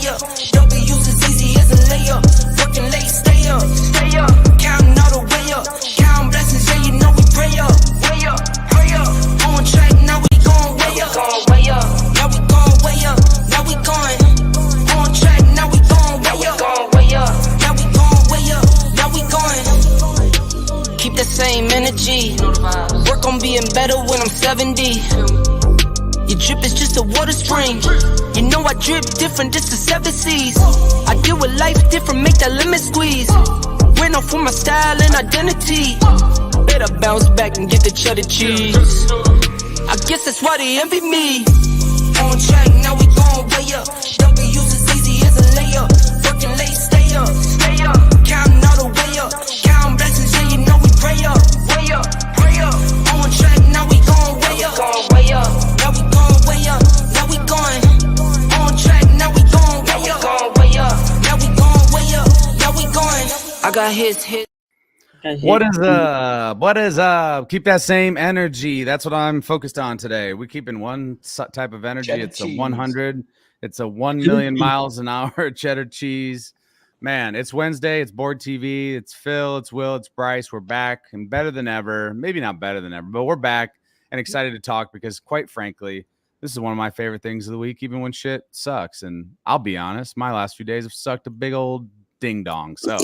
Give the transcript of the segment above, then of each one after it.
way up. W's as easy as a layup. Working late, stay up. Counting all the way up. Counting blessings, yeah, you know we pray up. Way up, hurry up. On track, now we going way up. Now we going way up. Now we going on track, now we going way up. Now we going way up. Now we going. Keep the same energy. Work on being better when I'm 70. Your drip is just a water spring. You know I drip different, this is 7 seas. I deal with life different, make that lemon squeeze. Went off for my style and identity. Better bounce back and get the cheddar cheese. I guess that's why they envy me. On track, now we going way up. W's as easy as a layup. Working late, stay up. Counting all the way up. Counting blessings, yeah, you know we pray up. Pray up. On track, now we going way up. Now we going way up. Now we going on track, now we going way up. Now we going way up. Now we going. I got hits. What is up? Keep that same energy. That's what I'm focused on today. We're keeping one type of energy. Cheddar it's cheese. a 100. It's a 1 million miles an hour cheddar cheese. Man, it's Wednesday. It's Board TV. It's Phil. It's Will. It's Bryce. We're back and better than ever. Maybe not better than ever, but we're back and excited to talk because, quite frankly, this is one of my favorite things of the week, even when shit sucks. And I'll be honest, my last few days have sucked a big old ding dong. So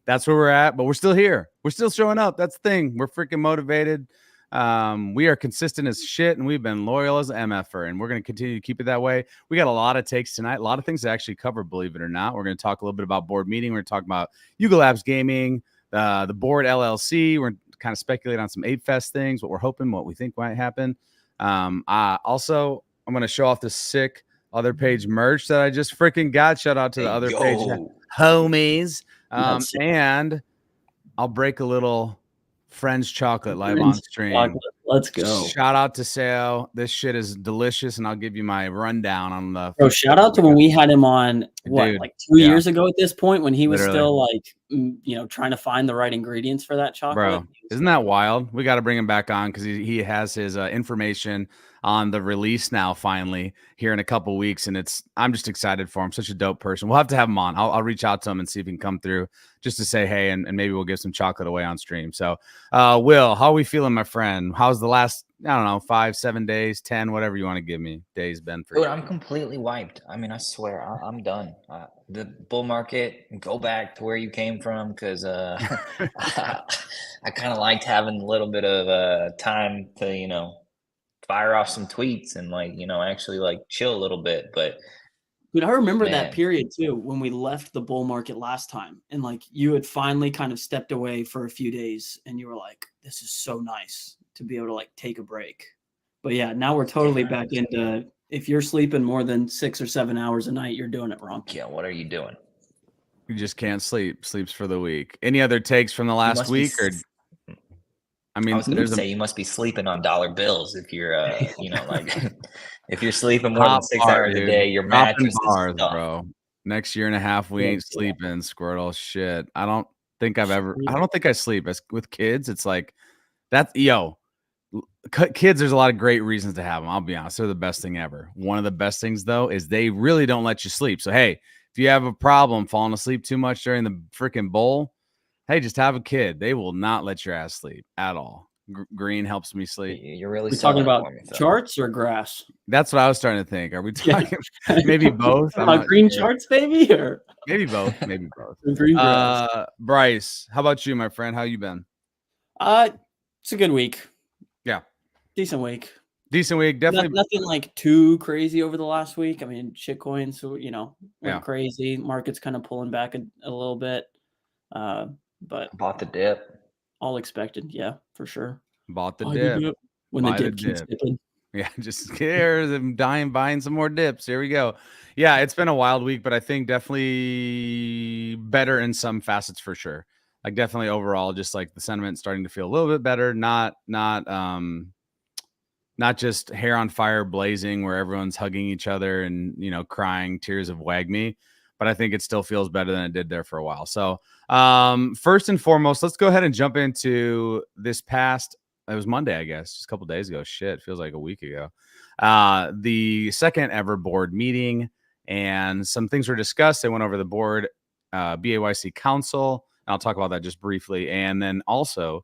that's where we're at, but we're still here. We're still showing up. That's the thing. We're freaking motivated. We are consistent as shit, and we've been loyal as MFer, and we're going to continue to keep it that way. We got a lot of takes tonight, a lot of things to actually cover, believe it or not. We're going to talk a little bit about board meeting. We're going to talk about Yuga Labs gaming, the board LLC. We're going to kind of speculate on some Apefest things, what we're hoping, what we think might happen. I'm going to show off the sick other page merch that I just freaking got. Shout out to the other page homies. And I'll break a little Friends chocolate live on stream. Let's go. Shout out to Seo. This shit is delicious, and I'll give you my rundown on the. Bro, shout out to when we had him on Dude, like 2 years ago at this point when he was Literally. still like trying to find the right ingredients for that chocolate. Bro, isn't that wild? We got to bring him back on because he has his information on the release now finally here in a couple weeks, and I'm just excited for him. Such a dope person. We'll have to have him on. I'll reach out to him and see if he can come through just to say hey, and maybe we'll give some chocolate away on stream. So Will, how are we feeling, my friend? How's the last 5-7 days, 10, whatever you want to give me days been for Dude, you? I'm completely wiped. I mean, I swear, I'm done. The bull market, go back to where you came from, because I kind of liked having a little bit of time to, fire off some tweets and actually chill a little bit. But Dude, I remember Man. that period too when we left the bull market last time, and you had finally kind of stepped away for a few days, and you were like, "This is so nice to be able to take a break." But yeah, now we're totally back into. If you're sleeping more than 6 or 7 hours a night, you're doing it wrong. yeah, what are you doing? You just can't sleep. Sleeps for the week. Any other takes from the last must be week? Or I mean, I was going to say you must be sleeping on dollar bills if you're, if you're sleeping more than 6 hours a day, your mattress bars, is stuffed. bro. Next year and a half, we ain't sleeping, Squirtle. Shit. I don't think I sleep. With kids, it's like that's kids, there's a lot of great reasons to have them. I'll be honest. They're the best thing ever. One of the best things, though, is they really don't let you sleep. So, hey, if you have a problem falling asleep too much during the freaking bowl, hey, just have a kid. They will not let your ass sleep at all. Green helps me sleep. You're really talking about for me, Phil. charts or grass? That's what I was starting to think. Are we talking maybe both? Green charts, baby, or maybe both. Maybe both. green grass. Bryce, how about you, my friend? How you been? It's a good week. Yeah, Decent week. Definitely Nothing too crazy over the last week. I mean, shitcoins, went crazy. Market's kind of pulling back a little bit. But Bought the dip. all expected. Yeah, for sure. Bought the dip. When Buy the the dip keeps dip. dipping. Yeah, just scared them buying some more dips. Here we go. Yeah, it's been a wild week, but I think definitely better in some facets for sure. Definitely overall, just the sentiment starting to feel a little bit better. Not just hair on fire blazing where everyone's hugging each other and crying tears of wag me. But I think it still feels better than it did there for a while. So first and foremost, let's go ahead and jump into this past. It was Monday, I guess, just a couple days ago. Shit, feels like a week ago. The second ever board meeting, and some things were discussed. They went over the board BAYC Council. And I'll talk about that just briefly, and then also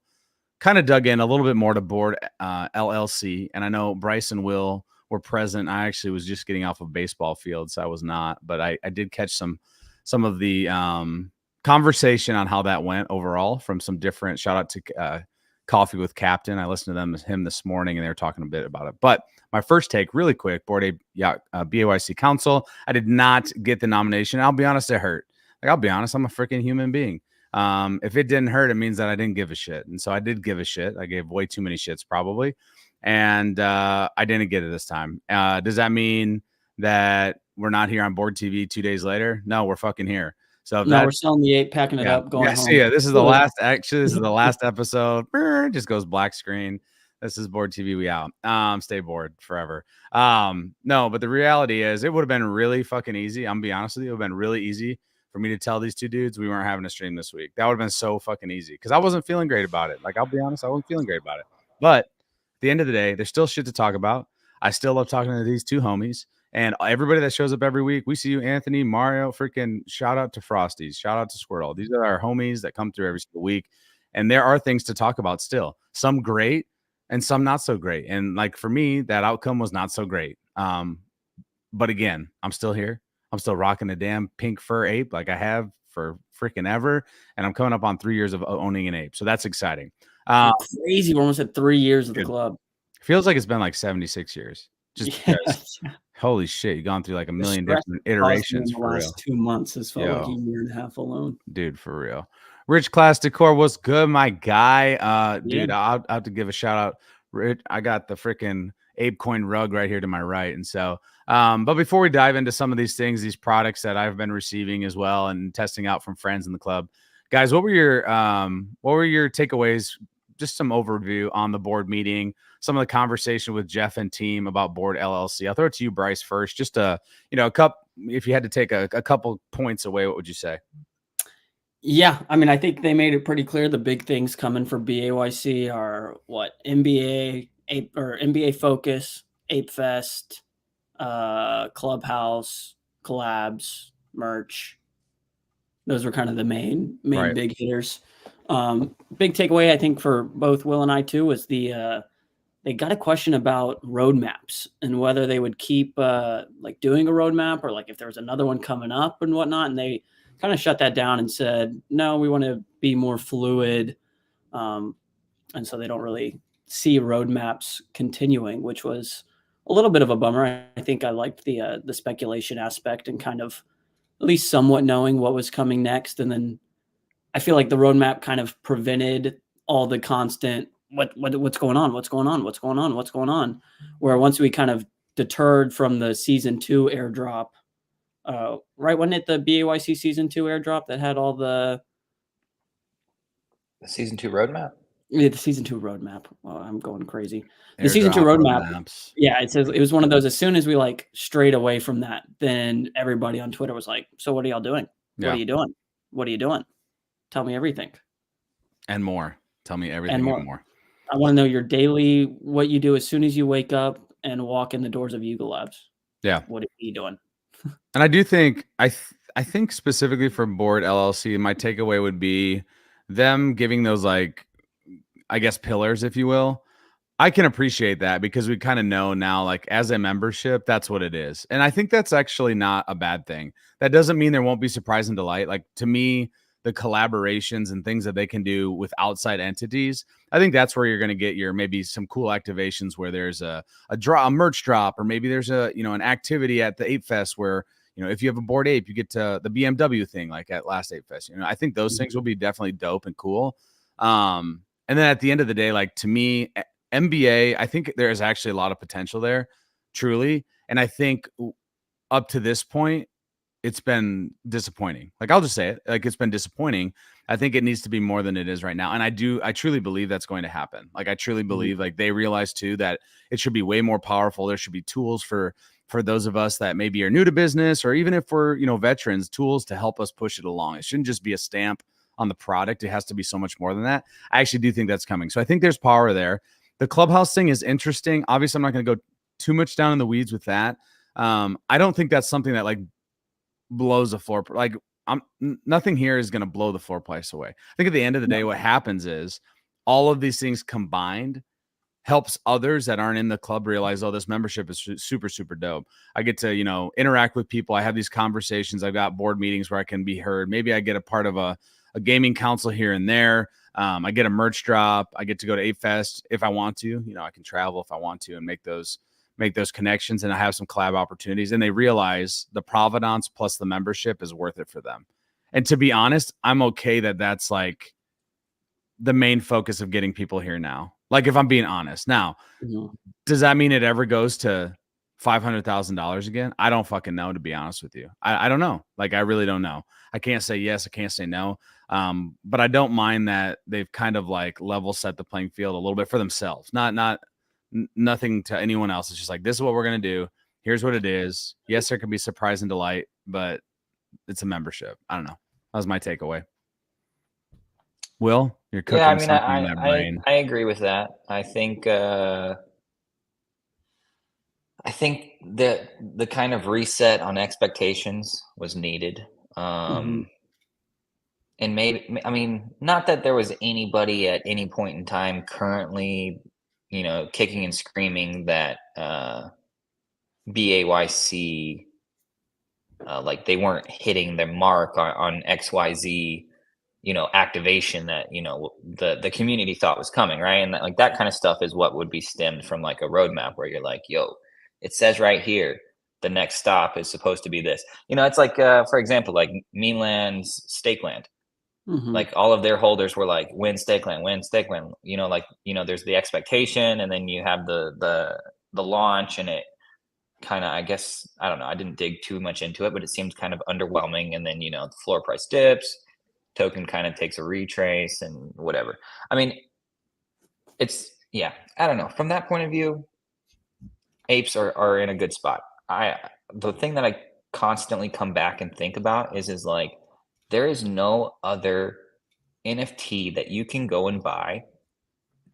kind of dug in a little bit more to board LLC. And I know Bryce and Will were present. I actually was just getting off of baseball field, so I was not, but I did catch some of the conversation on how that went overall from some different, shout out to Coffee with Captain. I listened to him this morning, and they were talking a bit about it. But my first take, really quick, board BAYC Council. I did not get the nomination. I'll be honest, it hurt. Like, I'll be honest, I'm a freaking human being. If it didn't hurt, it means that I didn't give a shit. And so I did give a shit. I gave way too many shits probably. And I didn't get it this time. Does that mean that we're not here on board TV 2 days later? No, we're fucking here. So we're selling the 8, packing it up, going home. See ya. This is the last. Actually, this is the last episode. Just goes black screen. This is board TV. We out. Stay bored forever. No, but the reality is, it would have been really fucking easy. I'm gonna be honest with you. It would have been really easy for me to tell these two dudes we weren't having a stream this week. That would have been so fucking easy because I wasn't feeling great about it. Like, I'll be honest, I wasn't feeling great about it. But at the end of the day, there's still shit to talk about. I still love talking to these two homies. And everybody that shows up every week, we see you, Anthony, Mario, freaking shout out to Frosties, shout out to Squirtle. These are our homies that come through every single week. And there are things to talk about still. Some great and some not so great. And like for me, that outcome was not so great. But again, I'm still here. I'm still rocking a damn pink fur ape like I have for freaking ever. And I'm coming up on 3 years of owning an ape. So that's exciting. Crazy. We're almost at 3 years of the club. Feels like it's been like 76 years. Just because. Holy shit, you've gone through like a million different iterations in the last 2 months. Has felt like a year and a half alone. Dude, for real. Rich Class Decor, what's good, my guy? Dude, I'll have to give a shout out. Rich, I got the freaking ApeCoin rug right here to my right. And so, but before we dive into some of these things, these products that I've been receiving as well and testing out from friends in the club, guys, what were your takeaways? Just some overview on the board meeting, some of the conversation with Jeff and team about board LLC. I'll throw it to you, Bryce, first. Just a if you had to take a couple points away, what would you say? Yeah, I mean, I think they made it pretty clear the big things coming for BAYC are what? NBA Focus, Apefest, Clubhouse, collabs, merch. Those were kind of the main big hitters. Big takeaway, I think, for both Will and I too, was they got a question about roadmaps and whether they would keep like doing a roadmap or like if there was another one coming up and whatnot. And they kind of shut that down and said, no, we want to be more fluid. And so they don't really see roadmaps continuing, which was a little bit of a bummer. I think I liked the speculation aspect and kind of at least somewhat knowing what was coming next. And then I feel like the roadmap kind of prevented all the constant what's going on. Where once we kind of deterred from the season 2 airdrop, right? Wasn't it the BAYC season 2 airdrop that had all the season 2 roadmap? Yeah, the season 2 roadmap. Well, I'm going crazy. The season 2 roadmap. Yeah, it says it was one of those. As soon as we like strayed away from that, then everybody on Twitter was like, "So what are y'all doing? Yeah. What are you doing? What are you doing? Tell me everything and more. Tell me everything and more. I want to know your daily, what you do as soon as you wake up and walk in the doors of Yuga Labs. Yeah. What are you doing?" And I do think, I think specifically for board LLC, my takeaway would be them giving those, like, I guess, pillars, if you will. I can appreciate that because we kind of know now, like, as a membership, that's what it is. And I think that's actually not a bad thing. That doesn't mean there won't be surprise and delight. Like, to me, the collaborations and things that they can do with outside entities, I think that's where you're going to get your maybe some cool activations where there's a merch drop, or maybe there's an activity at the Apefest where, if you have a board ape, you get to the BMW thing like at last Apefest. I think those things will be definitely dope and cool. And then at the end of the day, like, to me, NBA, I think there is actually a lot of potential there, truly. And I think up to this point, it's been disappointing. Like, I'll just say it. Like, it's been disappointing. I think it needs to be more than it is right now. And I truly believe that's going to happen. Like, I truly believe, like, they realize too that it should be way more powerful. There should be tools for those of us that maybe are new to business, or even if we're, veterans, tools to help us push it along. It shouldn't just be a stamp on the product. It has to be so much more than that. I actually do think that's coming. So I think there's power there. The Clubhouse thing is interesting. Obviously, I'm not going to go too much down in the weeds with that. I don't think that's something that, like, blows the floor. Like nothing here is going to blow the floor price away. I think at the end of the day, what happens is all of these things combined helps others that aren't in the club realize, oh, this membership is super, super dope. I get to, interact with people. I have these conversations. I've got board meetings where I can be heard. Maybe I get a part of a gaming council here and there. I get a merch drop. I get to go to Apefest if I want to. I can travel if I want to and make those connections, and I have some collab opportunities, and they realize the provenance plus the membership is worth it for them. And to be honest, I'm okay that that's like the main focus of getting people here now. Like, if I'm being honest now, does that mean it ever goes to $500,000 again? I don't fucking know, to be honest with you. I don't know. Like, I really don't know. I can't say yes. I can't say no. But I don't mind that they've kind of like level set the playing field a little bit for themselves. Nothing to anyone else. It's just like, this is what we're going to do. Here's what it is. Yes, there can be surprise and delight, but it's a membership. I don't know. That was my takeaway. Will, you're cooking something in that brain. I agree with that. I think that the kind of reset on expectations was needed. And maybe, I mean, not that there was anybody at any point in time currently, kicking and screaming that BAYC, like they weren't hitting their mark on XYZ, activation that, the community thought was coming, right? And that kind of stuff is what would be stemmed from like a roadmap where you're like, yo, it says right here, the next stop is supposed to be this. It's like, for example, like Memeland's stake land. Like all of their holders were like, win stake land. There's the expectation, and then you have the launch, and it kind of, I guess, I don't know, I didn't dig too much into it, but it seemed kind of underwhelming. And then, the floor price dips, token kind of takes a retrace and whatever. I mean, I don't know. From that point of view, apes are in a good spot. The thing that I constantly come back and think about is like, there is no other NFT that you can go and buy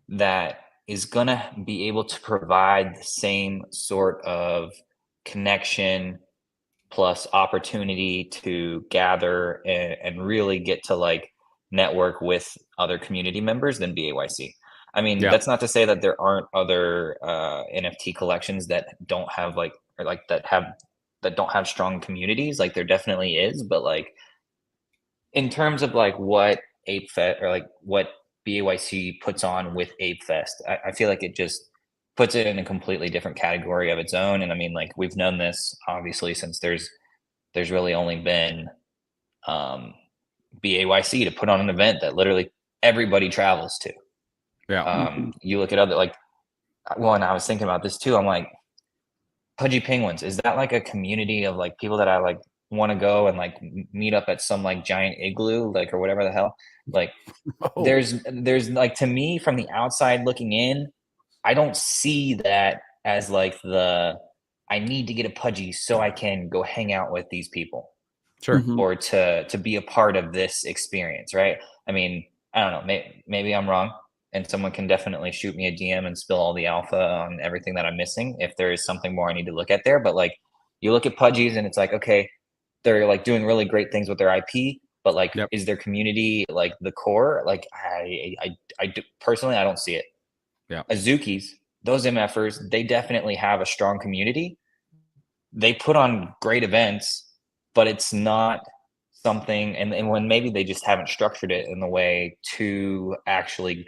that is going to be able to provide the same sort of connection plus opportunity to gather and really get to like network with other community members than BAYC. I mean, that's not to say that there aren't other NFT collections that don't have that don't have strong communities. Like, there definitely is, but like, in terms of like what Apefest or like what BAYC puts on with Apefest, I feel like it just puts it in a completely different category of its own. And I mean, like, we've known this obviously since there's really only been BAYC to put on an event that literally everybody travels to. You look at other, like, well, and I was thinking about this too. I'm like, Pudgy Penguins, is that like a community of like people that I like want to go and like meet up at some like giant igloo, like, or whatever the hell? Like, there's like, to me from the outside looking in, I don't see that as like I need to get a Pudgy so I can go hang out with these people. Sure. Or to be a part of this experience, right? I mean, I don't know, maybe I'm wrong, and someone can definitely shoot me a DM and spill all the alpha on everything that I'm missing if there is something more I need to look at there. But like, you look at Pudgies and it's like, okay, they're like doing really great things with their IP, but like, is their community like the core? Like, I personally, I don't see it. Azukis, those MFers, they definitely have a strong community. They put on great events, but it's not something, and when maybe they just haven't structured it in the way to actually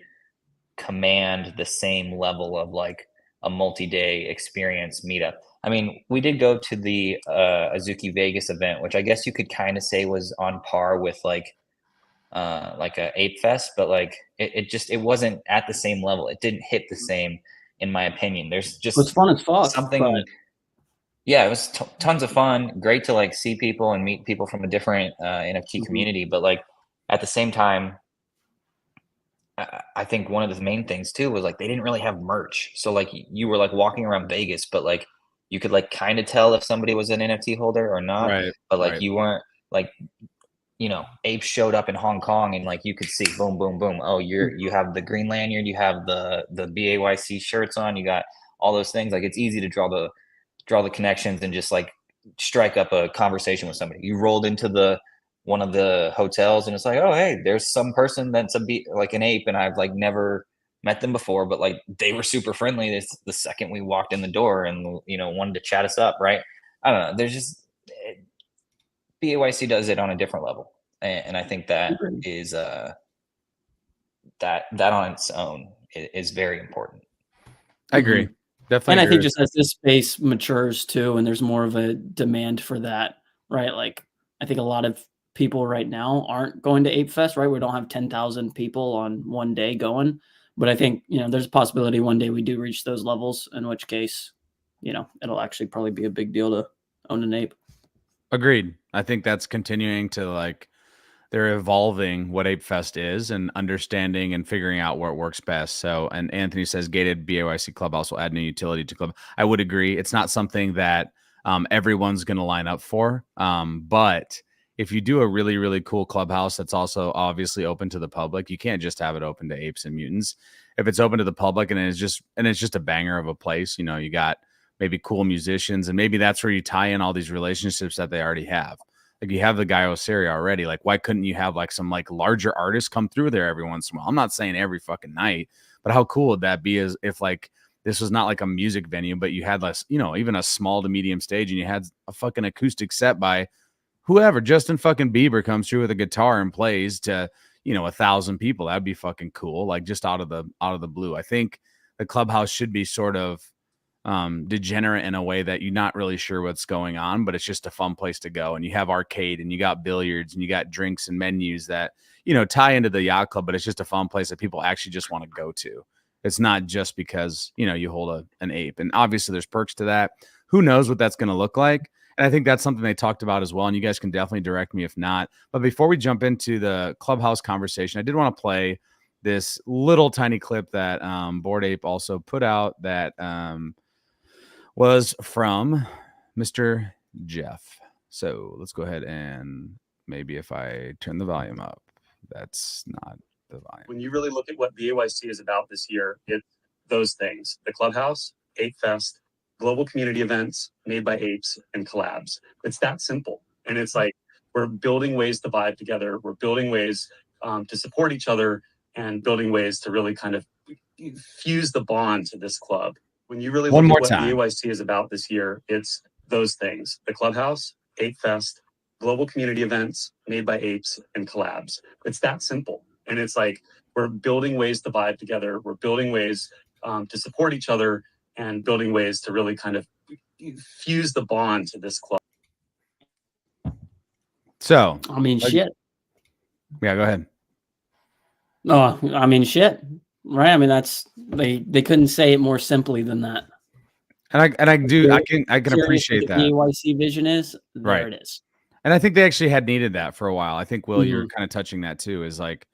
command the same level of like a multi-day experience meetup. I mean, we did go to the Azuki Vegas event, which I guess you could kind of say was on par with like a Apefest, but like it wasn't at the same level. It didn't hit the same, in my opinion. There's just, it's fun as fuck. Something. Yeah, it was tons of fun. Great to like see people and meet people from a different NFT community. But like, at the same time, I think one of the main things too was like, they didn't really have merch. So like, you were like walking around Vegas, but like, you could like kind of tell if somebody was an NFT holder or not. Right, but like, you weren't like, Ape showed up in Hong Kong and like, you could see boom, boom, boom. Oh, you have the green lanyard, you have the BAYC shirts on, you got all those things. Like, it's easy to draw the connections and just like strike up a conversation with somebody. You rolled into one of the hotels and it's like, oh, hey, there's some person that's like an ape, and I've like never met them before, but like they were super friendly the second we walked in the door and, you know, wanted to chat us up, right? I don't know. There's just BAYC does it on a different level, and I think that is that on its own is very important. I agree. Definitely. And I agree think just as this space matures too, and there's more of a demand for that, right? Like I think a lot of people right now aren't going to Apefest, right? We don't have 10,000 people on one day going, but I think, you know, there's a possibility one day we do reach those levels, in which case, you know, it'll actually probably be a big deal to own an ape. Agreed. I think that's continuing to like, they're evolving what Apefest is and understanding and figuring out where it works best. So, and Anthony says gated BAYC Clubhouse will add new utility to club. I would agree. It's not something that everyone's going to line up for. But if you do a really, really cool clubhouse that's also obviously open to the public, you can't just have it open to apes and mutants. If it's open to the public and it's just a banger of a place, you know, you got maybe cool musicians, and maybe that's where you tie in all these relationships that they already have. Like you have the guy Osiria already. Like, why couldn't you have like some like larger artists come through there every once in a while? I'm not saying every fucking night, but how cool would that be as if like this was not like a music venue, but you had less, you know, even a small to medium stage, and you had a fucking acoustic set by whoever. Justin fucking Bieber comes through with a guitar and plays to, you know, 1,000 people. That'd be fucking cool. Like just out of the blue. I think the clubhouse should be sort of degenerate in a way that you're not really sure what's going on, but it's just a fun place to go. And you have arcade, and you got billiards, and you got drinks and menus that, you know, tie into the yacht club, but it's just a fun place that people actually just want to go to. It's not just because, you know, you hold an ape. And obviously there's perks to that. Who knows what that's going to look like? And I think that's something they talked about as well. And you guys can definitely direct me if not. But before we jump into the clubhouse conversation, I did want to play this little tiny clip that Bored Ape also put out that was from Mr. Jeff. So let's go ahead and maybe if I turn the volume up, that's not the volume. When you really look at what BAYC is about this year, it's those things: the clubhouse, Apefest, global community events made by apes, and collabs. It's that simple. And it's like, we're building ways to vibe together. We're building ways to support each other, and building ways to really kind of fuse the bond to this club. When you really look at what BAYC is about this year, it's those things: the clubhouse, Apefest, global community events made by apes, and collabs. It's that simple. And it's like, we're building ways to vibe together. We're building ways to support each other, and building ways to really kind of fuse the bond to this club. So, I mean, shit. Yeah, go ahead. Oh, I mean, shit. Right. I mean, that's they couldn't say it more simply than that. And I can appreciate that. The BAYC vision is there. Right. It is. And I think they actually had needed that for a while. I think, Will, you're Mhm. kind of touching that too, is like,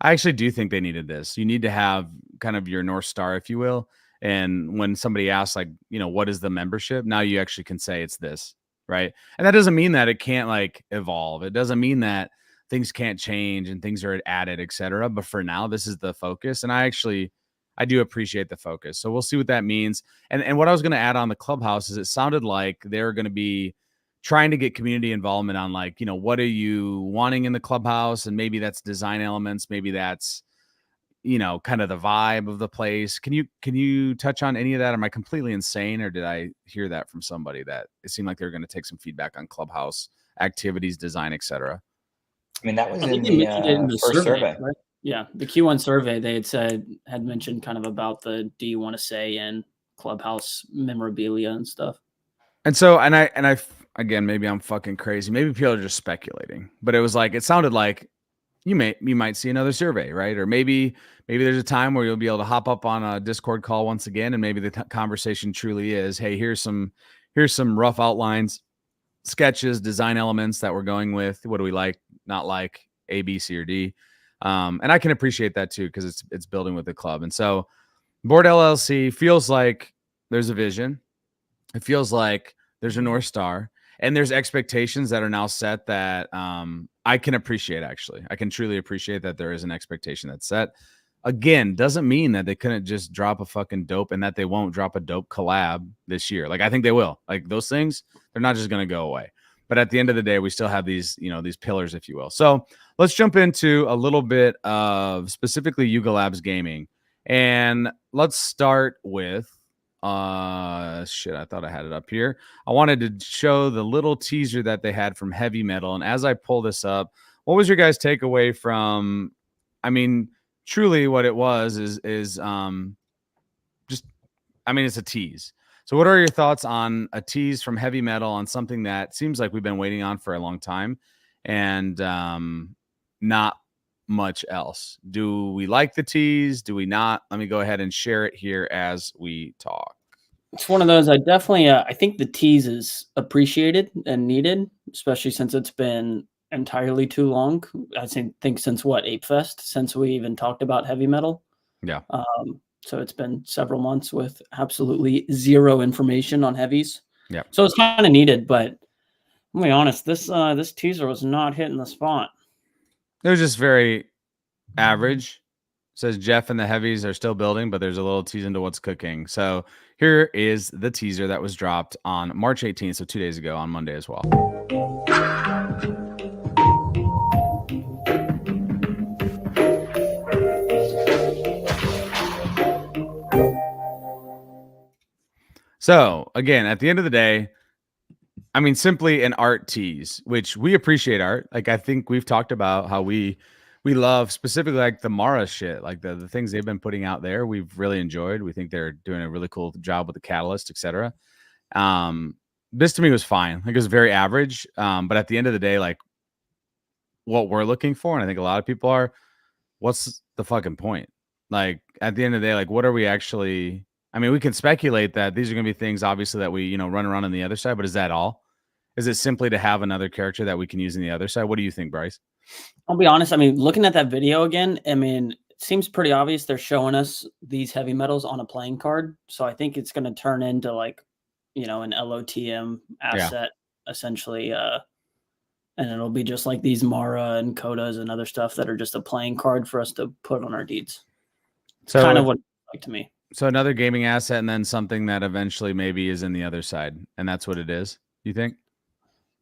I actually do think they needed this. You need to have kind of your North Star, if you will. And when somebody asks, like, you know, what is the membership? Now you actually can say it's this, right? And that doesn't mean that it can't like evolve. It doesn't mean that things can't change and things are added, etc. But for now, this is the focus. And I do appreciate the focus. So we'll see what that means. And what I was going to add on the clubhouse is it sounded like they're going to be trying to get community involvement on, like, you know, what are you wanting in the clubhouse? And maybe that's design elements. Maybe that's, you know, kind of the vibe of the place. Can you touch on any of that? Am I completely insane, or did I hear that from somebody that it seemed like they're going to take some feedback on clubhouse activities, design, etc.? I mean, that was I think in they mentioned it in the first survey. right? Yeah, the Q1 survey they had mentioned kind of about the do you want to say in clubhouse memorabilia and stuff. And so, and I again, maybe I'm fucking crazy. Maybe people are just speculating, but it was like, it sounded like you might see another survey, right? Or maybe there's a time where you'll be able to hop up on a Discord call once again, and maybe the conversation truly is, hey, here's some rough outlines, sketches, design elements that we're going with. What do we like, not like, A, B, C, or D? And I can appreciate that too, because it's building with the club. And so Bored LLC feels like there's a vision. It feels like there's a North Star, and there's expectations that are now set that I can appreciate. Actually, I can truly appreciate that there is an expectation that's set. Again, doesn't mean that they couldn't just drop a fucking dope, and that they won't drop a dope collab this year. Like, I think they will. Like, those things, They're not just going to go away. But at the end of the day, we still have these, these pillars, if you will. So let's jump into a little bit of specifically Yuga Labs gaming. And let's start with, I thought I had it up here. I wanted to show the little teaser that they had from Heavy Metal. And as I pull this up, what was your guys' takeaway from, truly what it was is it's a tease. So what are your thoughts on a tease from Heavy Metal on something that seems like we've been waiting on for a long time and not much else? Do we like the tease? Do we not? Let me go ahead and share it here as we talk. It's one of those, I think the tease is appreciated and needed, especially since it's been entirely too long. I think since Apefest, since we even talked about Heavy Metal. Yeah. So it's been several months with absolutely zero information on heavies. Yeah. So it's kind of needed, but I'm be honest, this teaser was not hitting the spot. It was just very average. It says Jeff and the heavies are still building, but there's a little tease into what's cooking. So here is the teaser that was dropped on March 18th, so 2 days ago on Monday as well. So again, at the end of the day, simply an art tease, which we appreciate art. Like, I think we've talked about how we love specifically like the Mara shit, like the things they've been putting out there. We've really enjoyed. We think they're doing a really cool job with the catalyst, etc. This to me was fine. Like, it was very average. But at the end of the day, like, what we're looking for, and I think a lot of people are, what's the fucking point? Like, at the end of the day, like, what are we actually? We can speculate that these are going to be things, obviously, that we, run around on the other side, but is that all? Is it simply to have another character that we can use on the other side? What do you think, Bryce? I'll be honest. Looking at that video again, it seems pretty obvious they're showing us these heavy metals on a playing card. So I think it's going to turn into like, an LOTM asset, essentially. And it'll be just like these Mara and Kodas and other stuff that are just a playing card for us to put on our deeds. So kind of what it's like to me. So another gaming asset, and then something that eventually maybe is in the other side, and that's what it is. You think?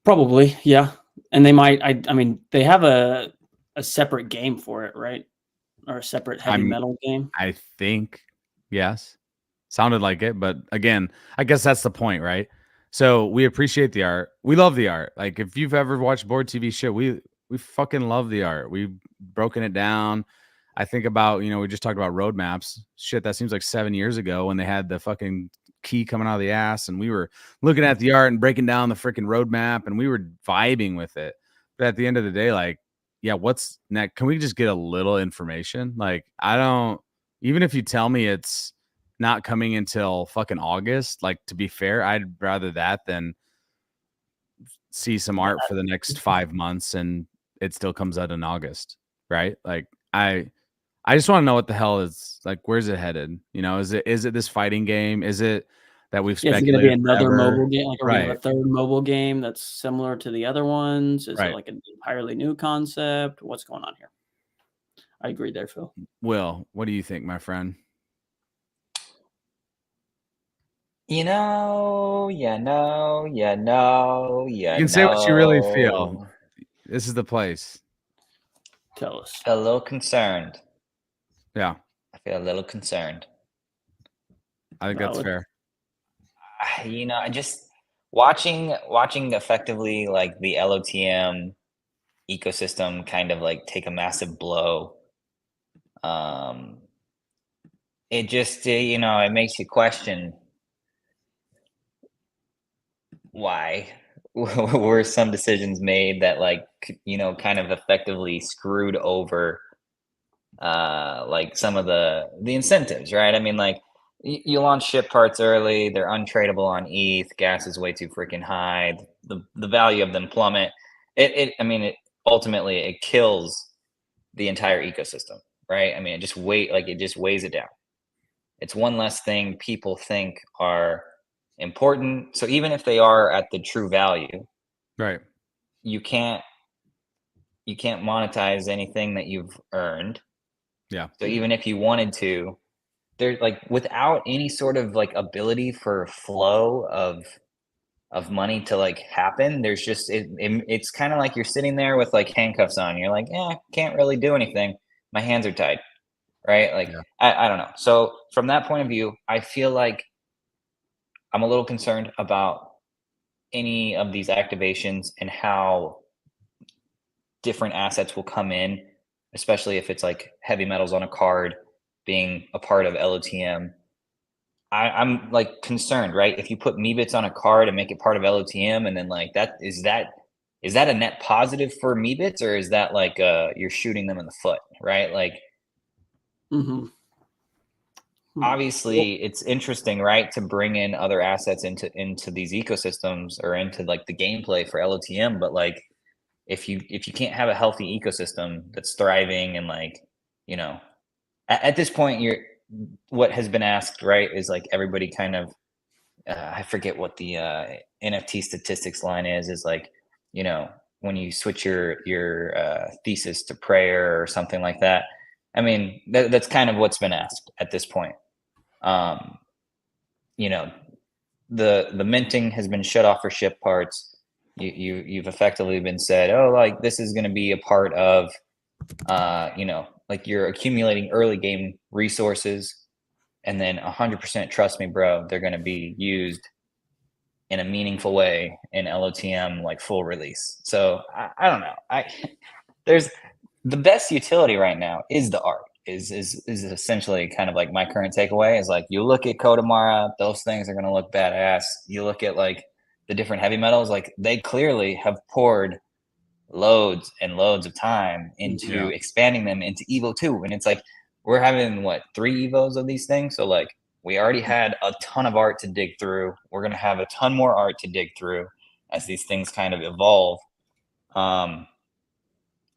Probably, yeah. And they might. They have a separate game for it, right? Or a separate heavy metal game. I think yes. Sounded like it, but again, I guess that's the point, right? So we appreciate the art. We love the art. Like, if you've ever watched board TV shit, we fucking love the art. We've broken it down. I think about, we just talked about roadmaps. Shit, that seems like 7 years ago when they had the fucking key coming out of the ass, and we were looking at the art and breaking down the freaking roadmap, and we were vibing with it. But at the end of the day, like, yeah, what's next? Can we just get a little information? Like, even if you tell me it's not coming until fucking August, like, to be fair, I'd rather that than see some art for the next 5 months and it still comes out in August, right? Like, I just want to know what the hell is, like, where's it headed? Is it this fighting game? Is it that we've speculated? Is it going to be another mobile game? Like, are we going to have a third mobile game that's similar to the other ones? Is it like an entirely new concept? What's going on here? I agree there, Phil. Will, what do you think, my friend? You can say what you really feel. This is the place. Tell us. A little concerned. Yeah. I feel a little concerned. I think that's fair. Just watching effectively like the LOTM ecosystem kind of like take a massive blow. It just, it makes you question why were some decisions made that, like, kind of effectively screwed over like some of the incentives, right? Like, you launch ship parts early, they're untradeable on ETH, gas is way too freaking high, the value of them plummet. It ultimately it kills the entire ecosystem, right? It just weighs it down. It's one less thing people think are important. So even if they are at the true value, right, you can't monetize anything that you've earned. Yeah. So even if you wanted to, there's like, without any sort of like ability for flow of money to like happen. There's just it's kind of like you're sitting there with like handcuffs on. You're like, can't really do anything. My hands are tied, right? Like Yeah. I don't know. So from that point of view, I feel like I'm a little concerned about any of these activations and how different assets will come in, especially if it's like heavy metals on a card being a part of LOTM. I'm like concerned, right? If you put Meebits on a card and make it part of LOTM, and then like is that a net positive for Meebits, or is that like you're shooting them in the foot, right? Like obviously it's interesting, right, to bring in other assets into these ecosystems or into like the gameplay for LOTM, but like if you can't have a healthy ecosystem that's thriving and like, you know, at this point what has been asked, right, is like everybody kind of I forget what the NFT statistics line is like, you know, when you switch your thesis to prayer or something like that. I mean, that's kind of what's been asked at this point. You know, the minting has been shut off for ship parts. You've effectively been said, oh, like this is going to be a part of you know, like you're accumulating early game resources, and then 100% trust me, bro, they're going to be used in a meaningful way in LOTM like full release. So I don't know. There's the best utility right now is the art. Is essentially kind of like my current takeaway is like you look at Kodamara, those things are going to look badass. You look at like the different heavy metals, like they clearly have poured loads and loads of time into expanding them into Evo 2. And it's like we're having 3 Evos of these things. So like we already had a ton of art to dig through. We're going to have a ton more art to dig through as these things kind of evolve.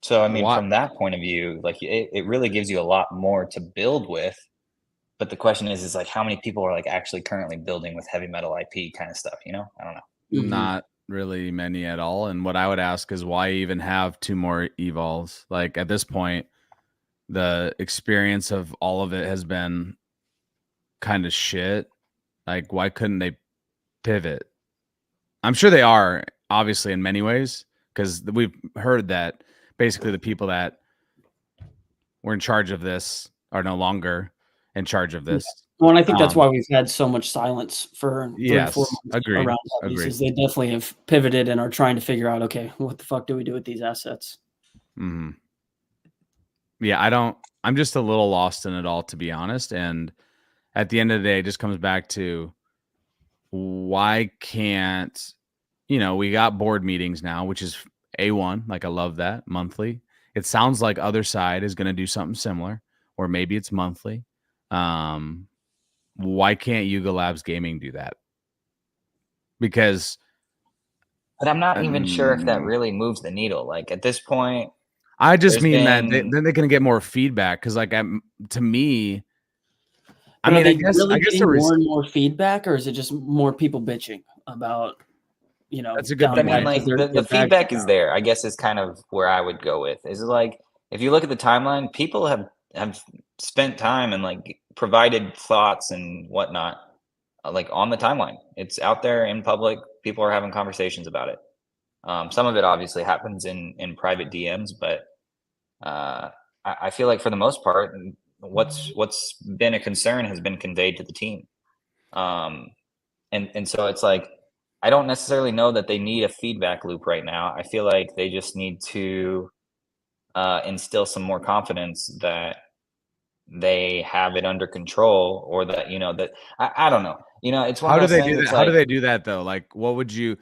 So, I mean, from that point of view, like it really gives you a lot more to build with. But the question is like how many people are like actually currently building with heavy metal IP kind of stuff, you know? I don't know. Not really many at all. And what I would ask is why even have 2 more evols? Like at this point, the experience of all of it has been kind of shit. Like why couldn't they pivot? I'm sure they are, obviously, in many ways, because we've heard that basically the people that were in charge of this are no longer in charge of this. Well, and I think that's why we've had so much silence for 3 or 4 months agreed, around these. Is they definitely have pivoted and are trying to figure out, okay, what the fuck do we do with these assets? Yeah, I'm just a little lost in it all, to be honest. And at the end of the day, it just comes back to why can't, we got board meetings now, which is A1. Like, I love that, monthly. It sounds like other side is going to do something similar, or maybe it's monthly. Why can't Yuga Labs Gaming do that? But I'm not even sure if that really moves the needle. Like at this point, I just mean that then they're going to get more feedback. Because, like, to me, I mean, I guess more and more feedback, or is it just more people bitching about? That's a good point. I mean, like the feedback is there, I guess, is kind of where I would go with. Is like if you look at the timeline, people have spent time and like provided thoughts and whatnot, like on the timeline. It's out there in public. People are having conversations about it. Some of it obviously happens in private DMs, but I feel like for the most part, what's been a concern has been conveyed to the team. And so it's like, I don't necessarily know that they need a feedback loop right now. I feel like they just need to instill some more confidence that they have it under control, or that, that I don't know. It's one how of do those they things. do that? How do they do that though? Like, what would you?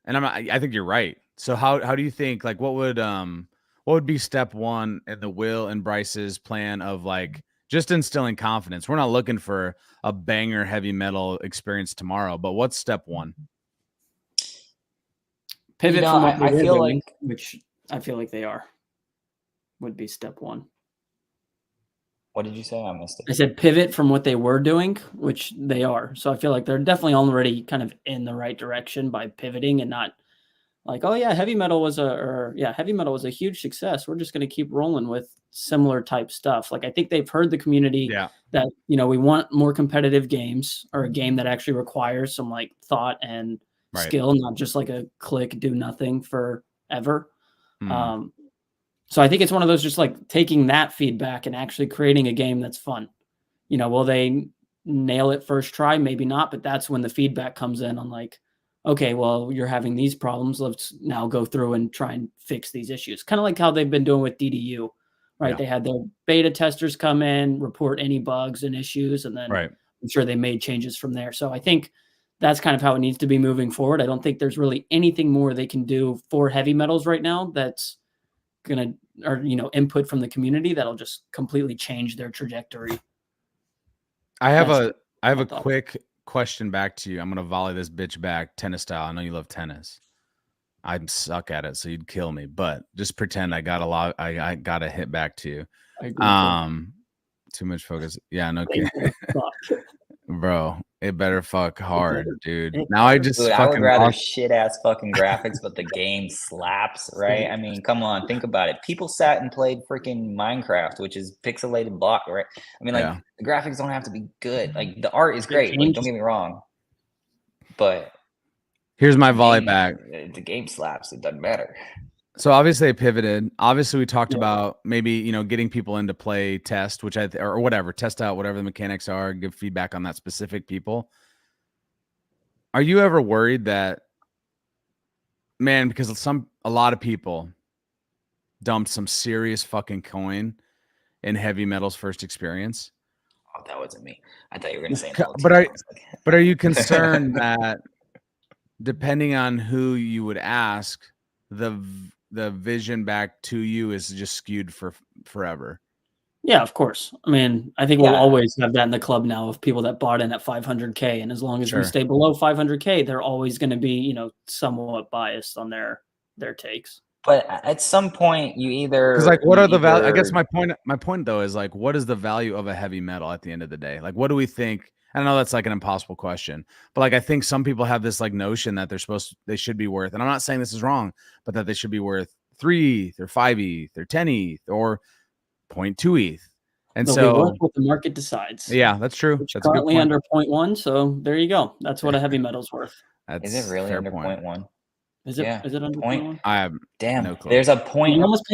And I think you're right. So how do you think? Like, what would be step 1 in the Will and Bryce's plan of like just instilling confidence? We're not looking for a banger heavy metal experience tomorrow, but what's step 1? Pivot from what they were doing, which I feel like they are, would be step 1. What did you say? I missed it. I said pivot from what they were doing, which they are. So I feel like they're definitely already kind of in the right direction by pivoting and not like, oh yeah, heavy metal was a huge success. We're just going to keep rolling with similar type stuff. Like I think they've heard the community that, we want more competitive games, or a game that actually requires some like thought and Right. skill, not just like a click, do nothing forever. Mm. So I think it's one of those just like taking that feedback and actually creating a game that's fun. You know, will they nail it first try? Maybe not, but that's when the feedback comes in on like, okay, well, you're having these problems. Let's now go through and try and fix these issues. Kind of like how they've been doing with DDU, right? Yeah. They had their beta testers come in, report any bugs and issues, and then Right. I'm sure they made changes from there. So I think that's kind of how it needs to be moving forward. I don't think there's really anything more they can do for heavy metals right now that's gonna, or input from the community that'll just completely change their trajectory. I have That's a quick question back to you. I'm gonna volley this bitch back tennis style. I know you love tennis. I suck at it, so you'd kill me. But just pretend I got a lot. I got a hit back to you. I agree. Too much focus. Yeah, no kidding. Bro, it better fuck hard, dude. Now I just Dude, I fucking would rather lost. shit ass fucking graphics, but the game slaps, right? I mean, come on, think about it. People sat and played freaking Minecraft, which is pixelated block, right? I mean, like Yeah. the graphics don't have to be good. Like the art is great. Like, don't get me wrong, but Here's my volley back. The game slaps. It doesn't matter. So obviously they pivoted. Obviously we talked about maybe, getting people into play test, which or whatever, test out whatever the mechanics are, give feedback on that specific people. Are you ever worried that, man, because a lot of people dumped some serious fucking coin in heavy metal's first experience? Oh, that wasn't me. I thought you were going to say But are you concerned that depending on who you would ask, the vision back to you is just skewed for forever? Yeah, of course. I mean, I think we'll always have that in the club now of people that bought in at 500K. And as long as we stay below 500K, they're always going to be, somewhat biased on their takes. But at some point, you either because what are the value? I guess my point though is like, what is the value of a heavy metal at the end of the day? Like, what do we think? I know that's like an impossible question, but like I think some people have this like notion that they should be worth, and I'm not saying this is wrong, but that they should be worth 3 ETH or 5 ETH or 10 ETH or 0.2 ETH. And They'll be worth what the market decides. Yeah, that's true. Which that's currently under 0.1. So there you go. That's what a heavy metal's worth. Is it really under 0.1? Is it? Is it under 0.1? I have no clue. There's a point. You're almost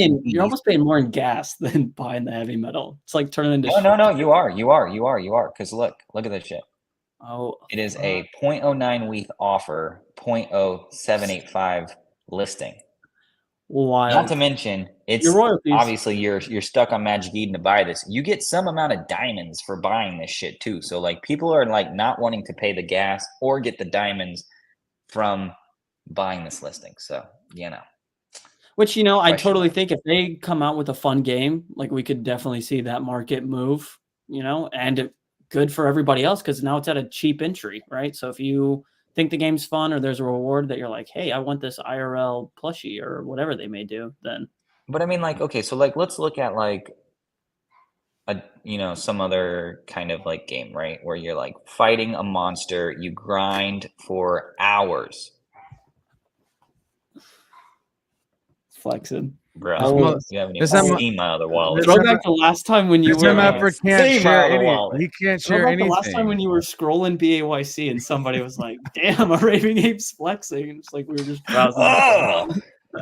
paying more in gas than buying the heavy metal. It's like turning into. No. You are. Because look at this shit. Oh, it is a 0.09 ETH offer, 0.0785 listing. Wild. Not to mention, it's obviously you're stuck on Magic Eden to buy this. You get some amount of diamonds for buying this shit too. So like people are like not wanting to pay the gas or get the diamonds from buying this listing. So which I totally think if they come out with a fun game, like we could definitely see that market move, and good for everybody else because now it's at a cheap entry, right? So if you think the game's fun or there's a reward that you're like, hey, I want this IRL plushie or whatever they may do, then. But I mean, like, okay, so like let's look at like some other kind of like game, right? Where you're like fighting a monster, you grind for hours. Flexing. Bro, you haven't even seen my other wallet. Go back to last time when you were can't share anything. He can't share anything. The last time when you were scrolling BAYC and somebody was like, "Damn, a Raving Ape's flexing," and it's like we were just browsing. Oh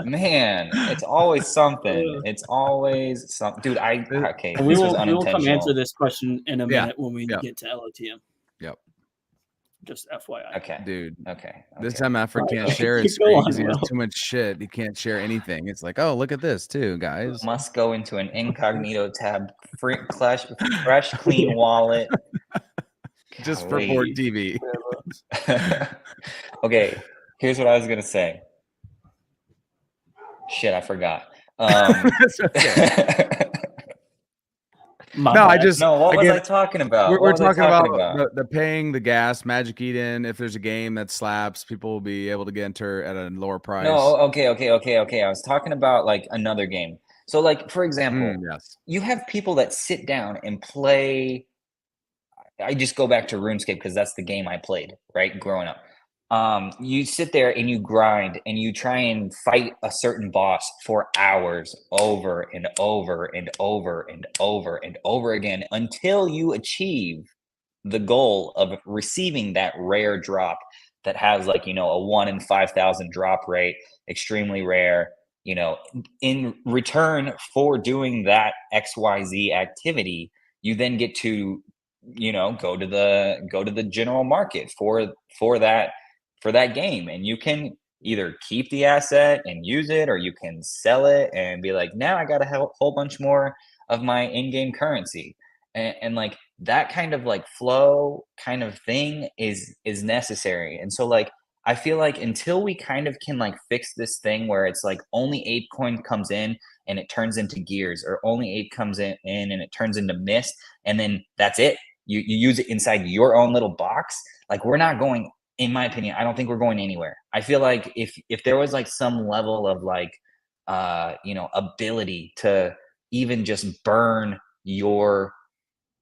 man, it's always something. It's always something, dude. Okay. We will come answer this question in a minute when we get to LOTM. Yep. Just FYI. Okay, dude. Okay. This MF can't share his screen because he has too much shit. He can't share anything. It's like, oh, look at this too, guys. Must go into an incognito tab. Fresh, clean wallet. Just for board TV. Okay, here's what I was gonna say. Shit, I forgot. What was I talking about? We're talking about the paying the gas, Magic Eden. If there's a game that slaps, people will be able to enter at a lower price. No, okay. I was talking about like another game. So like, for example, you have people that sit down and play. I just go back to RuneScape because that's the game I played, right? Growing up. You sit there and you grind and you try and fight a certain boss for hours over and over and over and over and over again until you achieve the goal of receiving that rare drop that has like, you know, a 1 in 5,000 drop rate, extremely rare, you know, in return for doing that XYZ activity, you then get to, you know, go to the general market for that game, and you can either keep the asset and use it, or you can sell it and be like, now I got a whole bunch more of my in-game currency. And like that kind of like flow kind of thing is necessary. And so like I feel like until we kind of can like fix this thing where it's like only ape coin comes in and it turns into gears, or only ape comes in and it turns into mist, and then that's it, you use it inside your own little box, like we're not going, in my opinion, I don't think we're going anywhere. I feel like if there was like some level of like you know, ability to even just burn your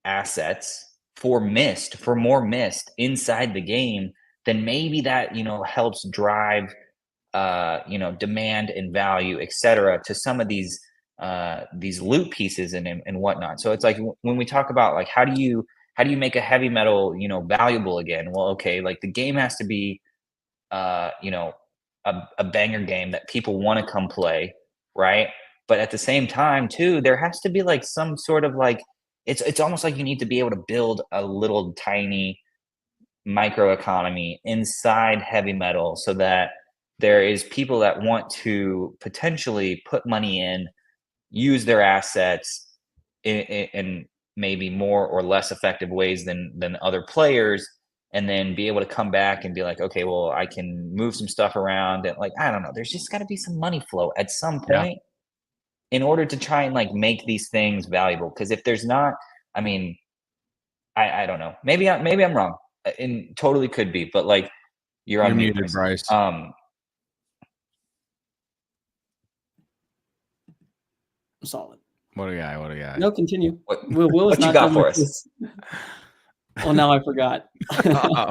assets for mist, for more mist inside the game, then maybe that, you know, helps drive you know, demand and value, etc., to some of these loot pieces and whatnot. So it's like when we talk about like how do you make a heavy metal, you know, valuable again? Well, okay, like the game has to be you know, a banger game that people want to come play, right? But at the same time too, there has to be like some sort of like, it's almost like you need to be able to build a little tiny micro economy inside heavy metal, so that there is people that want to potentially put money in, use their assets in maybe more or less effective ways than other players, and then be able to come back and be like, okay, well, I can move some stuff around, and like, I don't know, there's just got to be some money flow at some point in order to try and like make these things valuable. Because if there's not, I mean, I don't know, maybe I'm wrong, and totally could be, but like you're on mute, muted, Bryce. Solid. What do you got? No, continue. What Will you got for us? Oh, now I forgot.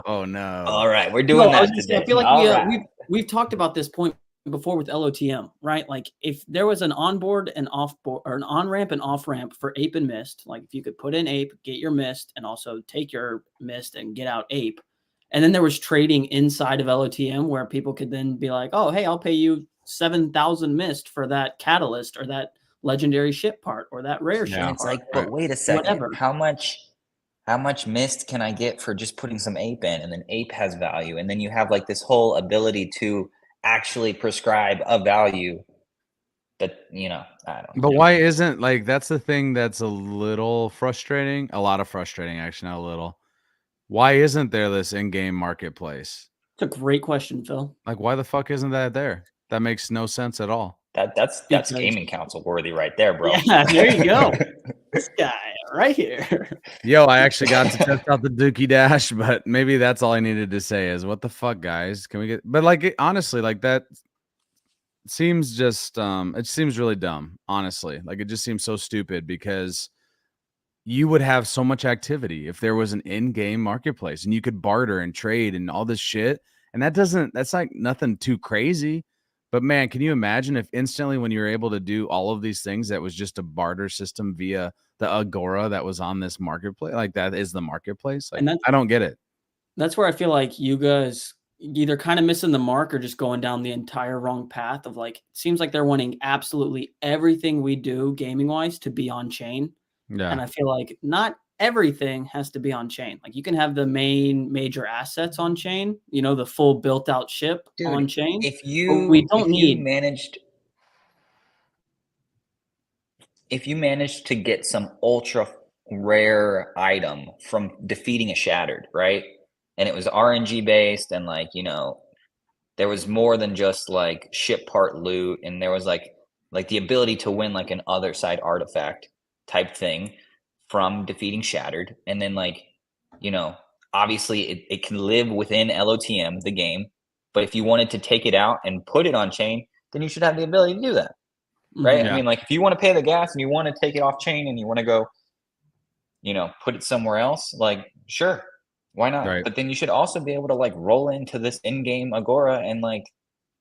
Oh no! All right, we're doing that today. I feel like we've talked about this point before with LOTM, right? Like if there was an onboard and offboard, or an on-ramp and off-ramp for ape and mist, like if you could put in ape, get your mist, and also take your mist and get out ape, and then there was trading inside of LOTM where people could then be like, oh, hey, I'll pay you 7,000 mist for that catalyst or that legendary ship part or that rare ship. It's like, but wait a second, whatever. How much mist can I get for just putting some ape in? And then ape has value, and then you have like this whole ability to actually prescribe a value that, you know, I don't know. But why isn't, like, that's the thing that's a little frustrating, a lot of frustrating, actually, not a little. Why isn't there this in-game marketplace? It's a great question, Phil. Like, why the fuck isn't that there? That makes no sense at all. That's gaming council worthy right there, bro. Yeah, there you go. This guy right here. Yo, I actually got to test out the Dookie Dash, but maybe that's all I needed to say is, what the fuck, guys? Can we get, but like, honestly, like that seems just, it seems really dumb, honestly. Like, it just seems so stupid, because you would have so much activity if there was an in-game marketplace and you could barter and trade and all this shit. And that's like nothing too crazy. But man, can you imagine if instantly when you're able to do all of these things, that was just a barter system via the Agora that was on this marketplace? Like, that is the marketplace. Like, I don't get it. That's where I feel like Yuga is either kind of missing the mark or just going down the entire wrong path of like, it seems like they're wanting absolutely everything we do gaming wise to be on chain. Yeah. And I feel like not everything has to be on chain. Like you can have the main major assets on chain, you know, the full built out ship on chain. If you managed to get some ultra rare item from defeating a shattered, right? And it was RNG based, and like, you know, there was more than just like ship part loot, and there was like the ability to win like an other side artifact type thing from defeating shattered. And then like, you know, obviously it can live within LOTM, the game, but if you wanted to take it out and put it on chain, then you should have the ability to do that, right? Yeah. I mean, like if you want to pay the gas and you want to take it off chain and you want to go, you know, put it somewhere else, like, sure, why not? Right. But then you should also be able to like roll into this in-game Agora and like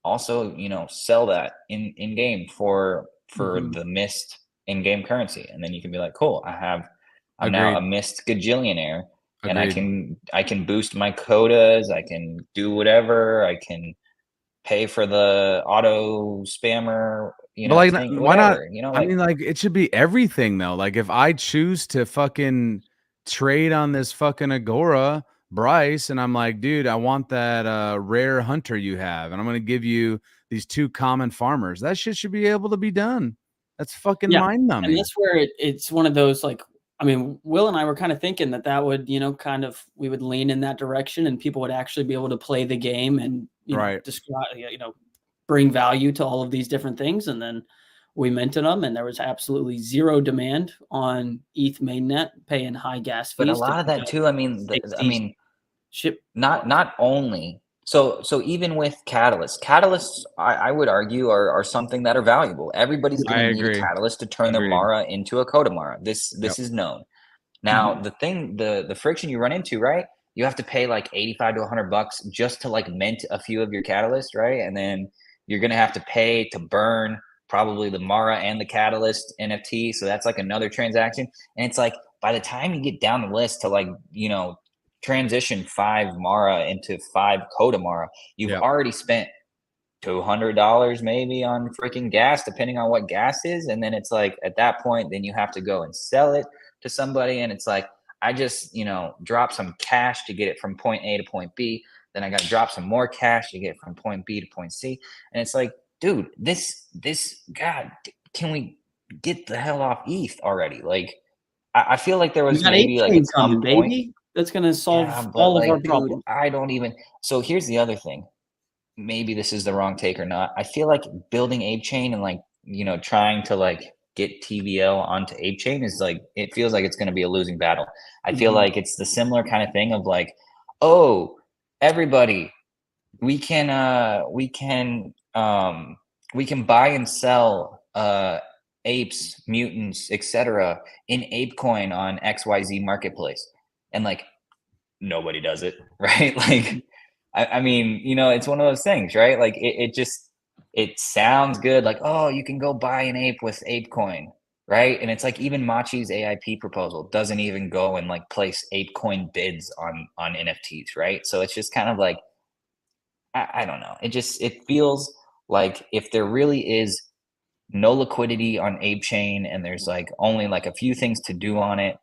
also, you know, sell that in game for the mist in-game currency. And then you can be like, cool, I'm now a mist gajillionaire and I Agreed. can boost my quotas. I can do whatever. I can pay for the auto spammer, But like, thing, why not? whatever, I mean, like, it should be everything though. Like, if I choose to fucking trade on this fucking Agora Bryce, and I'm like, dude, I want that rare hunter you have, and I'm gonna give you these 2 common farmers. That shit should be able to be done. That's fucking Yeah, mind and numbing. that's where it's one of those, like, I mean, Will and I were kind of thinking that would, kind of we would lean in that direction, and people would actually be able to play the game and Right. describe, bring value to all of these different things. And then we minted them, and there was absolutely zero demand on ETH mainnet paying high gas fees. But a lot of that too. I mean, ship not only so even with catalysts, I would argue are something that are valuable. Everybody's I going to need a agree. catalyst to turn their Agreed. Mara into a Coda Mara. This is known. Now the thing, the friction you run into, right? You have to pay like 85 to 100 bucks just to like mint a few of your catalysts, right? And then you're going to have to pay to burn probably the Mara and the catalyst NFT. So that's like another transaction. And it's like by the time you get down the list to like, transition 5 Mara into 5 Coda Mara, you've already spent $200 maybe on freaking gas, depending on what gas is. And then it's like at that point, then you have to go and sell it to somebody. And it's like, I just, drop some cash to get it from point A to point B. Then I got to drop some more cash to get it from point B to point C. And it's like, dude, this, God, can we get the hell off ETH already? Like, I feel like there was maybe like at some point. Baby. That's going to solve But all like, of our dude, problems. I don't even. So here's the other thing. Maybe this is the wrong take or not. I feel like building Ape Chain and like, trying to like get TVL onto Ape Chain is like, it feels like it's going to be a losing battle. I feel like it's the similar kind of thing of like, oh, everybody, we can buy and sell apes, mutants, etc. in ApeCoin on XYZ marketplace. And like nobody does it, right? Like I mean, it's one of those things, right? Like it sounds good, like, oh, you can go buy an ape with ApeCoin, right? And it's like even Machi's AIP proposal doesn't even go and like place ApeCoin bids on NFTs, right? So it's just kind of like I don't know. It feels like if there really is no liquidity on Ape Chain and there's like only like a few things to do on it.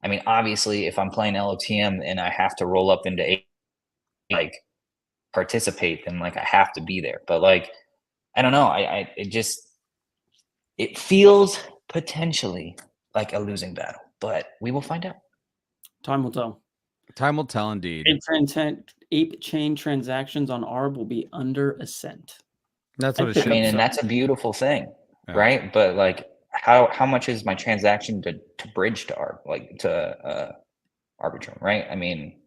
I mean, obviously, if I'm playing LOTM and I have to roll up into Ape, like participate, then like I have to be there. But like, I don't know. It feels potentially like a losing battle, but we will find out. Time will tell. Time will tell, indeed. Ape Chain transactions on ARB will be under a cent. That's what it should. I mean, and that's a beautiful thing, right? But like, how much is my transaction to bridge to ARB, like to Arbitrum, right? I mean,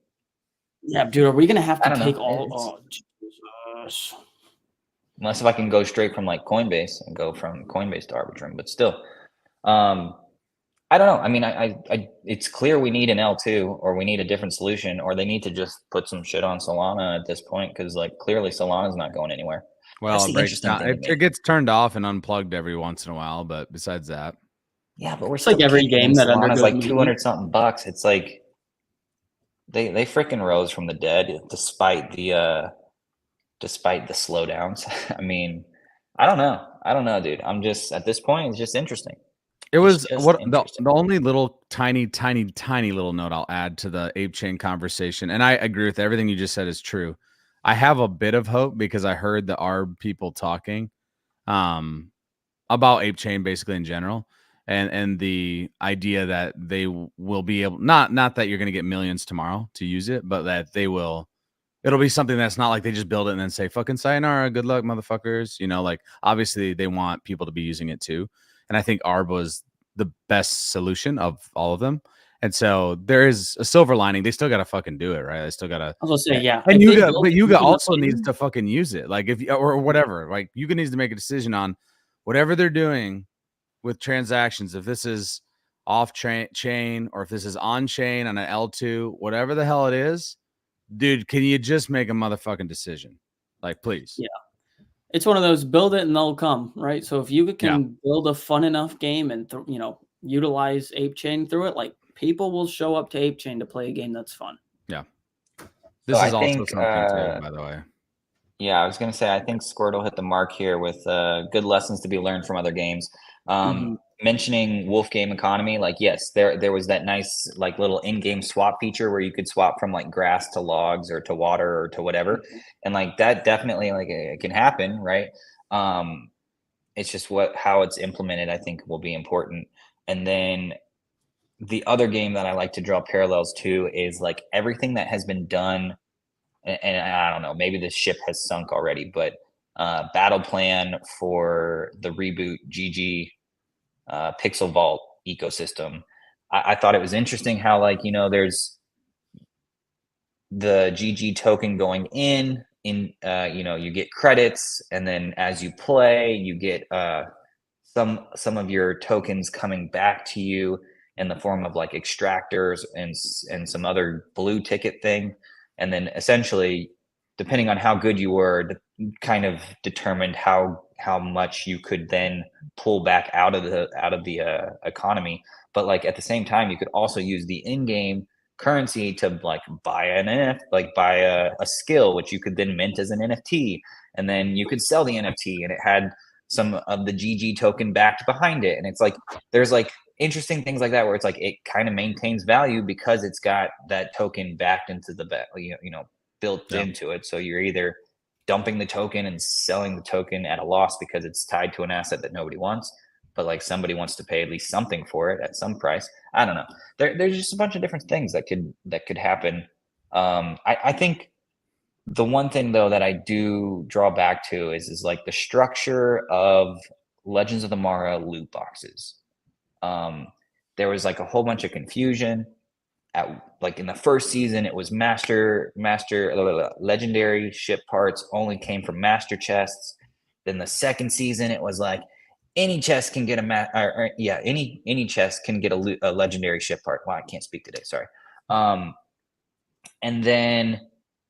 yeah, dude, are we gonna have to take all? Oh, Jesus. Unless if I can go straight from like Coinbase and go from Coinbase to Arbitrum, but still, I don't know. I mean, I it's clear we need an L2 or we need a different solution, or they need to just put some shit on Solana at this point because like clearly Solana's not going anywhere. Well, it gets turned off and unplugged every once in a while, but besides that, yeah, but we're still like every game that Solana's like 200 something bucks. It's like they freaking rose from the dead despite the slowdowns. I mean, I don't know, dude. I'm just at this point, it's just interesting. It was the only little tiny little note I'll add to the Ape Chain conversation, and I agree with everything you just said is true. I have a bit of hope because I heard the ARB people talking about Ape Chain basically in general, and the idea that they will be able not that you're going to get millions tomorrow to use it, but that it'll be something that's not like they just build it and then say fucking sayonara, good luck, motherfuckers. Like obviously they want people to be using it too, and I think ARB was the best solution of all of them. And so there is a silver lining. They still got to fucking do it, right? They still got to. I was gonna say, yeah. And Yuga also needs to fucking use it. Like or whatever. Like Yuga needs to make a decision on whatever they're doing with transactions. If this is off chain or if this is on chain on an L2, whatever the hell it is, dude, can you just make a motherfucking decision? Like, please. Yeah. It's one of those build it and they'll come, right? So if Yuga can build a fun enough game and utilize Ape Chain through it, like people will show up to Ape Chain to play a game that's fun. Yeah. This So is I also think, something too, by the way. Yeah, I was going to say, I think Squirtle hit the mark here with good lessons to be learned from other games. Mentioning Wolf Game Economy, like, yes, there was that nice, like, little in-game swap feature where you could swap from, like, grass to logs or to water or to whatever. And, like, that definitely, like, it can happen, right? It's just how it's implemented, I think, will be important. And then the other game that I like to draw parallels to is, like, everything that has been done, and I don't know, maybe this ship has sunk already, but battle plan for the reboot GG Pixel Vault ecosystem. I thought it was interesting how, like, there's the GG token going in, you get credits, and then as you play, you get some of your tokens coming back to you in the form of, like, extractors and some other blue ticket thing. And then essentially, depending on how good you were, kind of determined how much you could then pull back out of the economy. But, like, at the same time, you could also use the in-game currency to, like, buy a skill, which you could then mint as an NFT, and then you could sell the NFT, and it had some of the GG token backed behind it. And it's like there's, like, interesting things like that where it's like it kind of maintains value because it's got that token backed into the built into it. So you're either dumping the token and selling the token at a loss because it's tied to an asset that nobody wants, but, like, somebody wants to pay at least something for it at some price. I don't know. There's just a bunch of different things that could happen. I think the one thing, though, that I do draw back to is like the structure of Legends of the Mara loot boxes. There was, like, a whole bunch of confusion like, in the first season. It was legendary ship parts only came from master chests. Then the second season, it was like any chest can get any chest can get a legendary ship part. Wow, I can't speak today. Sorry. And then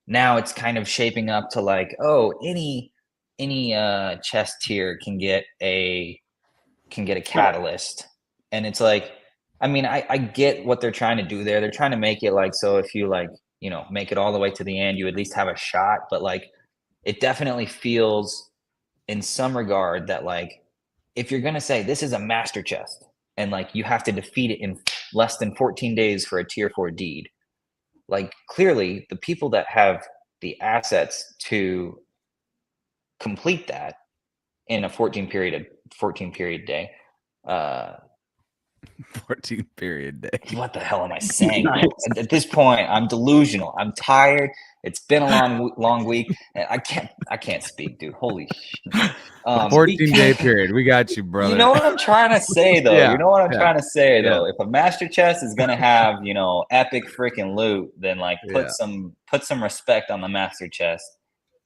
now it's kind of shaping up to, like, any chest tier can get a catalyst. And it's like, I mean, I get what they're trying to do there. They're trying to make it, like, so if you, like, make it all the way to the end, you at least have a shot. But, like, it definitely feels in some regard that, like, if you're going to say this is a master chest and, like, you have to defeat it in less than 14 days for a tier 4 deed, like, clearly the people that have the assets to complete that in a 14 period day, 14 period day. What the hell am I saying? Nice. At this point, I'm delusional. I'm tired. It's been a long week. I can't speak, dude. Holy shit. 14-day period. We got you, brother. You know what I'm trying to say, though? Yeah, you know what I'm trying to say, though? Yeah. If a master chest is gonna have, epic freaking loot, then, like, put some respect on the master chest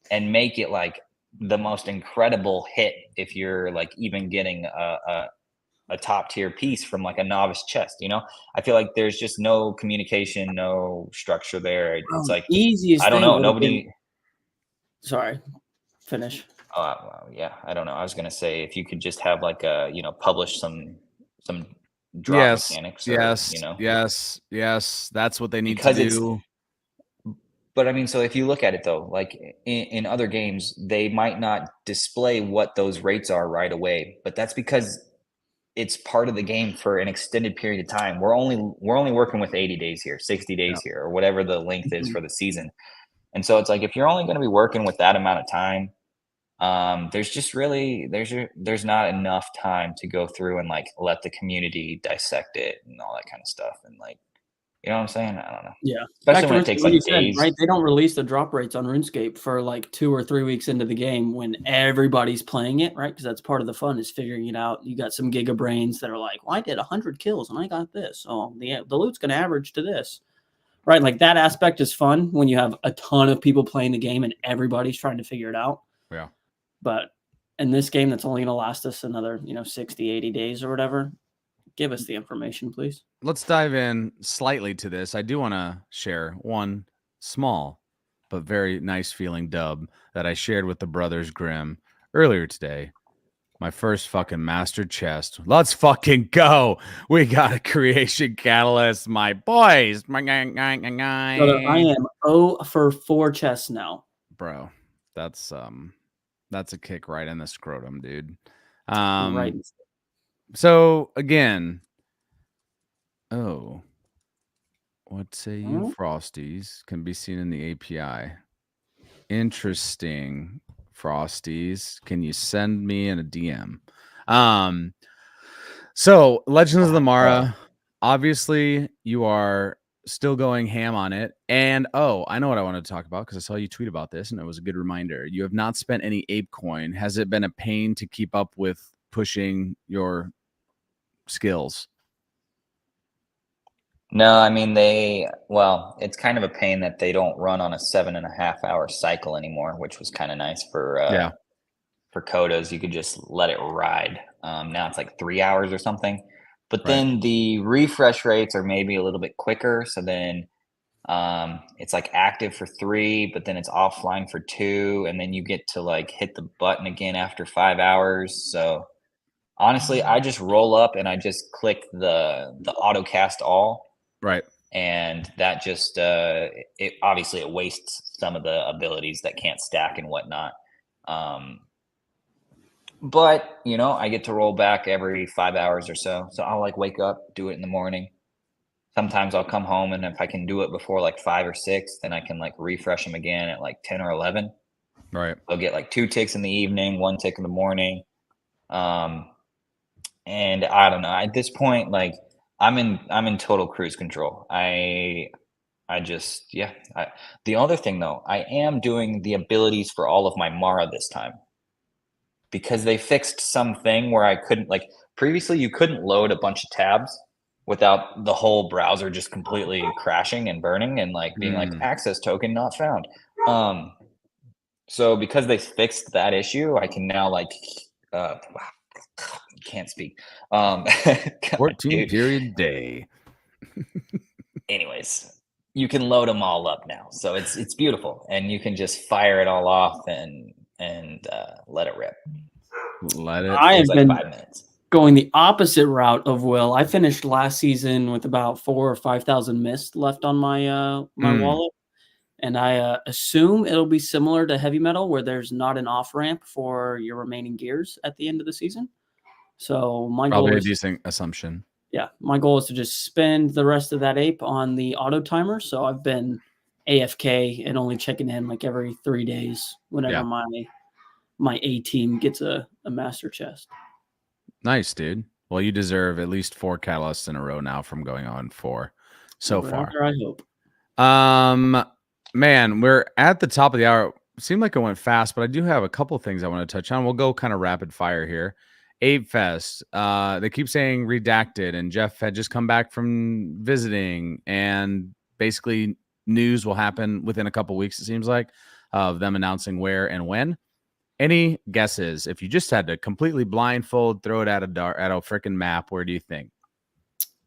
and make it, like, the most incredible hit if you're, like, even getting a top tier piece from, like, a novice chest. I feel like there's just no communication, no structure there. It's like easiest. I don't know. Nobody. Sorry, finish. Yeah, I don't know. I was gonna say if you could just have, like, publish some drop mechanics. Yes. That's what they need to do. But I mean, so if you look at it, though, like in other games, they might not display what those rates are right away, but that's because it's part of the game for an extended period of time. We're only working with 80 days here, 60 days here, or whatever the length is for the season. And so it's like, if you're only going to be working with that amount of time, there's not enough time to go through and, like, let the community dissect it and all that kind of stuff. And, like, you know what I'm saying? I don't know. Yeah. Especially when it takes, like, days. Right? They don't release the drop rates on RuneScape for, like, 2 or 3 weeks into the game when everybody's playing it, right? Because that's part of the fun, is figuring it out. You got some giga brains that are like, well, I did 100 kills and I got this. Oh, the loot's going to average to this. Right? Like, that aspect is fun when you have a ton of people playing the game and everybody's trying to figure it out. Yeah. But in this game that's only going to last us another, 60, 80 days or whatever, give us the information, please. Let's dive in slightly to this. I do want to share one small but very nice feeling dub that I shared with the Brothers Grimm earlier today. My first fucking master chest. Let's fucking go. We got a creation catalyst, my boys. Brother, I am 0 for 4 chests now. Bro, that's a kick right in the scrotum, dude. Right. So again, what say you, Frosties? Can be seen in the API. Interesting. Frosties, can you send me in a DM? So Legends of the Mara, obviously you are still going ham on it. And I know what I wanted to talk about because I saw you tweet about this and it was a good reminder. You have not spent any ape coin. Has it been a pain to keep up with pushing your skills? No, I mean it's kind of a pain that they don't run on a 7.5 hour cycle anymore, which was kind of nice for codas. You could just let it ride. Now it's like 3 hours or something, but then the refresh rates are maybe a little bit quicker. So then it's like active for 3, but then it's offline for 2, and then you get to like hit the button again after 5 hours. So honestly, I just roll up and I just click the auto cast all. Right. And that just it obviously it wastes some of the abilities that can't stack and whatnot. But I get to roll back every 5 hours or so. So I'll like wake up, do it in the morning. Sometimes I'll come home, and if I can do it before like 5 or 6, then I can like refresh them again at like 10 or 11. Right. I'll get like 2 ticks in the evening, 1 tick in the morning. And I don't know. At this point, like I'm in total cruise control. The other thing though, I am doing the abilities for all of my Mara this time, because they fixed something where I couldn't, like previously you couldn't load a bunch of tabs without the whole browser just completely crashing and burning and like being like access token not found. So because they fixed that issue, I can now like can't speak. 14 period day. Anyways, you can load them all up now, so it's beautiful, and you can just fire it all off and let it rip. I have been 5 minutes going the opposite route of Will. I finished last season with about 4,000 or 5,000 mist left on my my wallet, and I assume it'll be similar to heavy metal, where there's not an off ramp for your remaining gears at the end of the season. So my probably goal a decent assumption. Yeah, my goal is to just spend the rest of that ape on the auto timer. So I've been AFK and only checking in like every 3 days whenever my A team gets a master chest. Nice, dude. Well, you deserve at least 4 catalysts in a row now from going on 4 so far. I hope. Man, we're at the top of the hour. It seemed like it went fast, but I do have a couple things I want to touch on. We'll go kind of rapid fire here. Apefest. They keep saying redacted, and Jeff had just come back from visiting, and basically news will happen within a couple weeks, it seems like, of them announcing where and when. Any guesses? If you just had to completely blindfold, throw it at a freaking map, where do you think?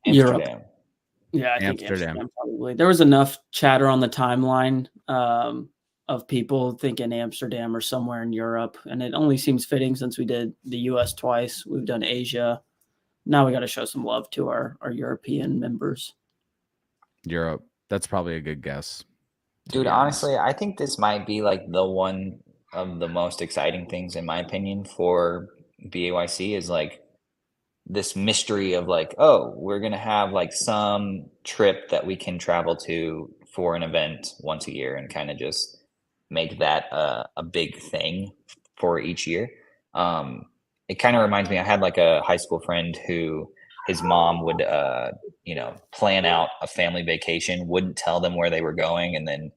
Amsterdam. Europe. Yeah, I think Amsterdam probably. There was enough chatter on the timeline of people thinking Amsterdam or somewhere in Europe, and it only seems fitting since we did the US twice. We've done Asia. Now we got to show some love to our European members. Europe. That's probably a good guess. Dude, honestly, I think this might be like the one of the most exciting things, in my opinion, for BAYC is like this mystery of like, oh, we're going to have like some trip that we can travel to for an event once a year and kind of just make that a big thing for each year. It kind of reminds me, I had like a high school friend who his mom would, plan out a family vacation, wouldn't tell them where they were going, and then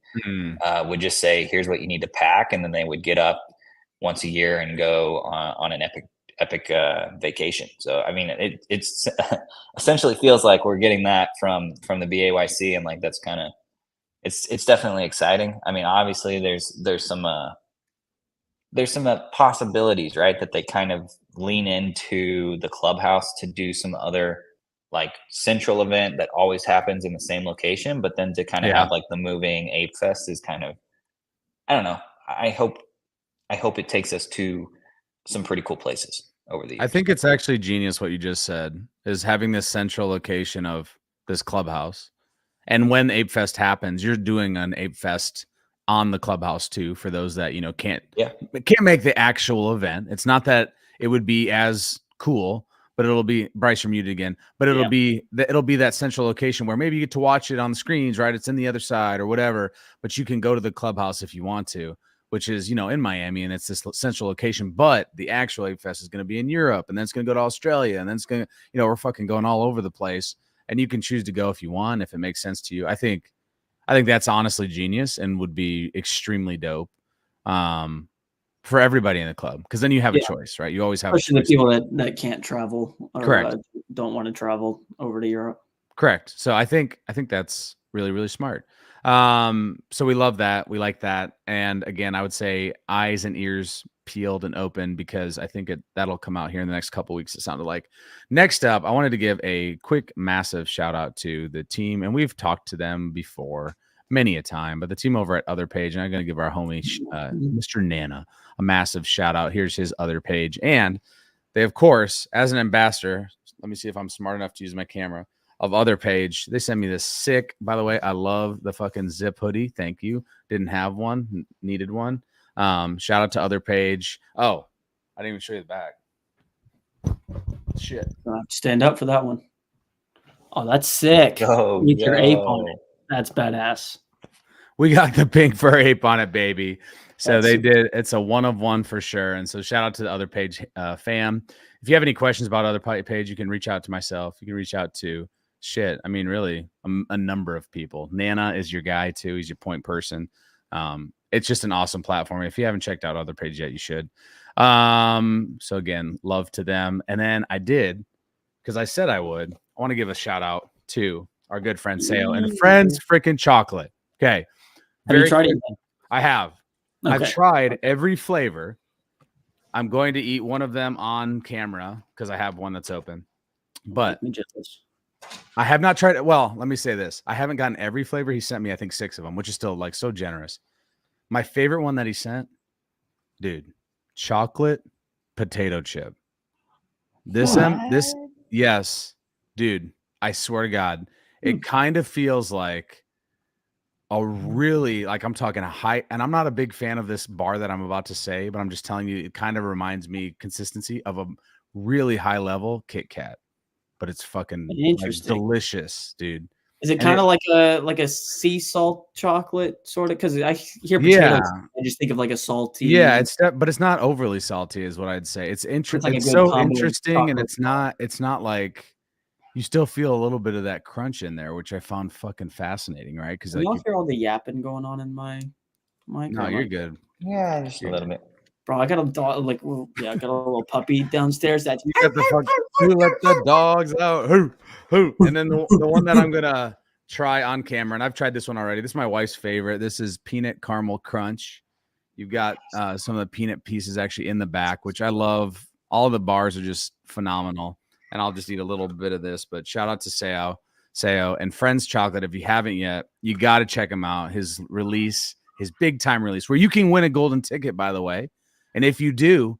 would just say, here's what you need to pack. And then they would get up once a year and go on an epic vacation. So, I mean, it's essentially feels like we're getting that from the BAYC, and like, that's kind of, it's definitely exciting. I mean, obviously there's some possibilities, right, that they kind of lean into the clubhouse to do some other like central event that always happens in the same location, but then to kind of have like the moving Apefest is kind of, I don't know. I hope it takes us to some pretty cool places. over the years. I think it's actually genius what you just said, is having this central location of this clubhouse. And when Apefest happens, you're doing an Apefest on the clubhouse too, for those that, you know, can't make the actual event. It's not that it would be as cool, but it'll be Bryce, you're muted again, but it'll be that central location where maybe you get to watch it on the screens, right? It's in the other side or whatever, but you can go to the clubhouse if you want to, which is, you know, in Miami, and it's this central location. But the actual Apefest is going to be in Europe, and then it's going to go to Australia, and then it's going to, you know, we're fucking going all over the place. And you can choose to go if you want, if it makes sense to you. I think that's honestly genius and would be extremely dope for everybody in the club, because then you have a choice, right? You always have especially the people that can't travel or Correct. Don't want to travel over to Europe. Correct. So I think that's really, really smart. So we love that. We like that. And again, I would say eyes and ears peeled and open, because I think that'll come out here in the next couple weeks, it sounded like. Next up, I wanted to give a quick, massive shout out to the team. And we've talked to them before many a time, but the team over at Other Page, and I'm going to give our homie, Mr. Nana, a massive shout out. Here's his Other Page. And they, of course, as an ambassador, let me see if I'm smart enough to use my camera, of Other Page, they sent me this sick, by the way, I love the fucking zip hoodie. Thank you. Didn't have one, needed one. Shout out to Other Page. Oh, I didn't even show you the back. Shit. Stand up for that one. Oh, that's sick. With your ape on it. That's badass. We got the pink fur ape on it, baby. So it's a one of one for sure. And so shout out to the Other Page fam. If you have any questions about Other Page, you can reach out to myself. You can reach out to really a number of people. Nana is your guy too. He's your point person. It's just an awesome platform. If you haven't checked out Other Page yet, you should. So again, love to them. And then I did, because I said I would, I want to give a shout out to our good friend Sale and Friends Freaking Chocolate. Okay. Have you tried it? I have. Okay. I've tried every flavor. I'm going to eat one of them on camera because I have one that's open. But I have not tried it. Well, let me say this. I haven't gotten every flavor. He sent me, I think, 6 of them, which is still like so generous. My favorite one that he sent, dude, chocolate potato chip. Yes, dude, I swear to God, it kind of feels like a really, like, I'm talking a high, and I'm not a big fan of this bar that I'm about to say, but I'm just telling you, it kind of reminds me consistency of a really high level Kit Kat, but it's fucking like, delicious, dude. Is it kind of like a sea salt chocolate sort of? Because I hear potatoes, I just think of like a salty. Yeah, but it's not overly salty, is what I'd say. It's interesting. It's so interesting, and it's not like, you still feel a little bit of that crunch in there, which I found fucking fascking, right? Because like, you hear all the yapping going on in my mic. No, you're good. Yeah, just a little bit. Bro, I got a dog, I got a little puppy downstairs. That you let the dogs out. Who? And then the one that I'm gonna try on camera, and I've tried this one already. This is my wife's favorite. This is peanut caramel crunch. You've got some of the peanut pieces actually in the back, which I love. All the bars are just phenomenal. And I'll just eat a little bit of this. But shout out to Seo and Friends Chocolate. If you haven't yet, you got to check him out. His release, his big time release, where you can win a golden ticket, by the way. And if you do,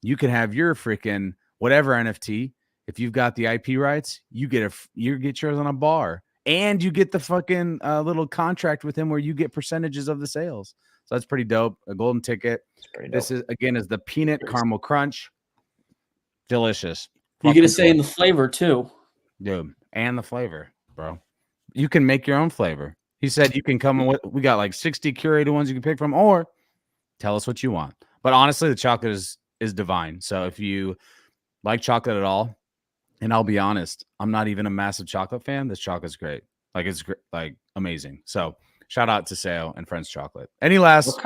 you can have your freaking whatever NFT. If you've got the IP rights, you get yours on a bar, and you get the fucking little contract with him where you get percentages of the sales. So that's pretty dope. A golden ticket. This is the peanut caramel crunch. Delicious. You're gonna say in the flavor too, dude, and the flavor, bro. You can make your own flavor. He said you can come with. We got like 60 curated ones you can pick from, or tell us what you want. But honestly, the chocolate is divine. So if you like chocolate at all, and I'll be honest, I'm not even a massive chocolate fan. This chocolate's great. Like, it's great, like amazing. So shout out to Sale and Friends Chocolate. Any last?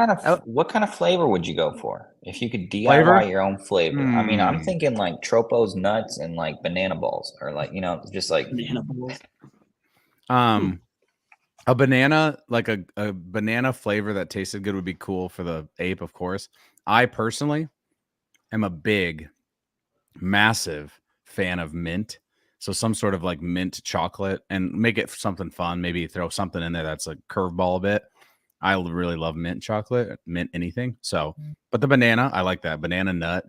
What kind of flavor would you go for if you could DIY your own flavor? I mean, I'm thinking like Tropo's nuts and like banana balls, or like, you know, just like banana balls. A banana, like a banana flavor that tasted good would be cool for the ape, of course. I personally am a big, massive fan of mint. So some sort of like mint chocolate, and make it something fun. Maybe throw something in there that's a curveball a bit. I really love mint chocolate, mint anything. So, but the banana, I like that. Banana nut,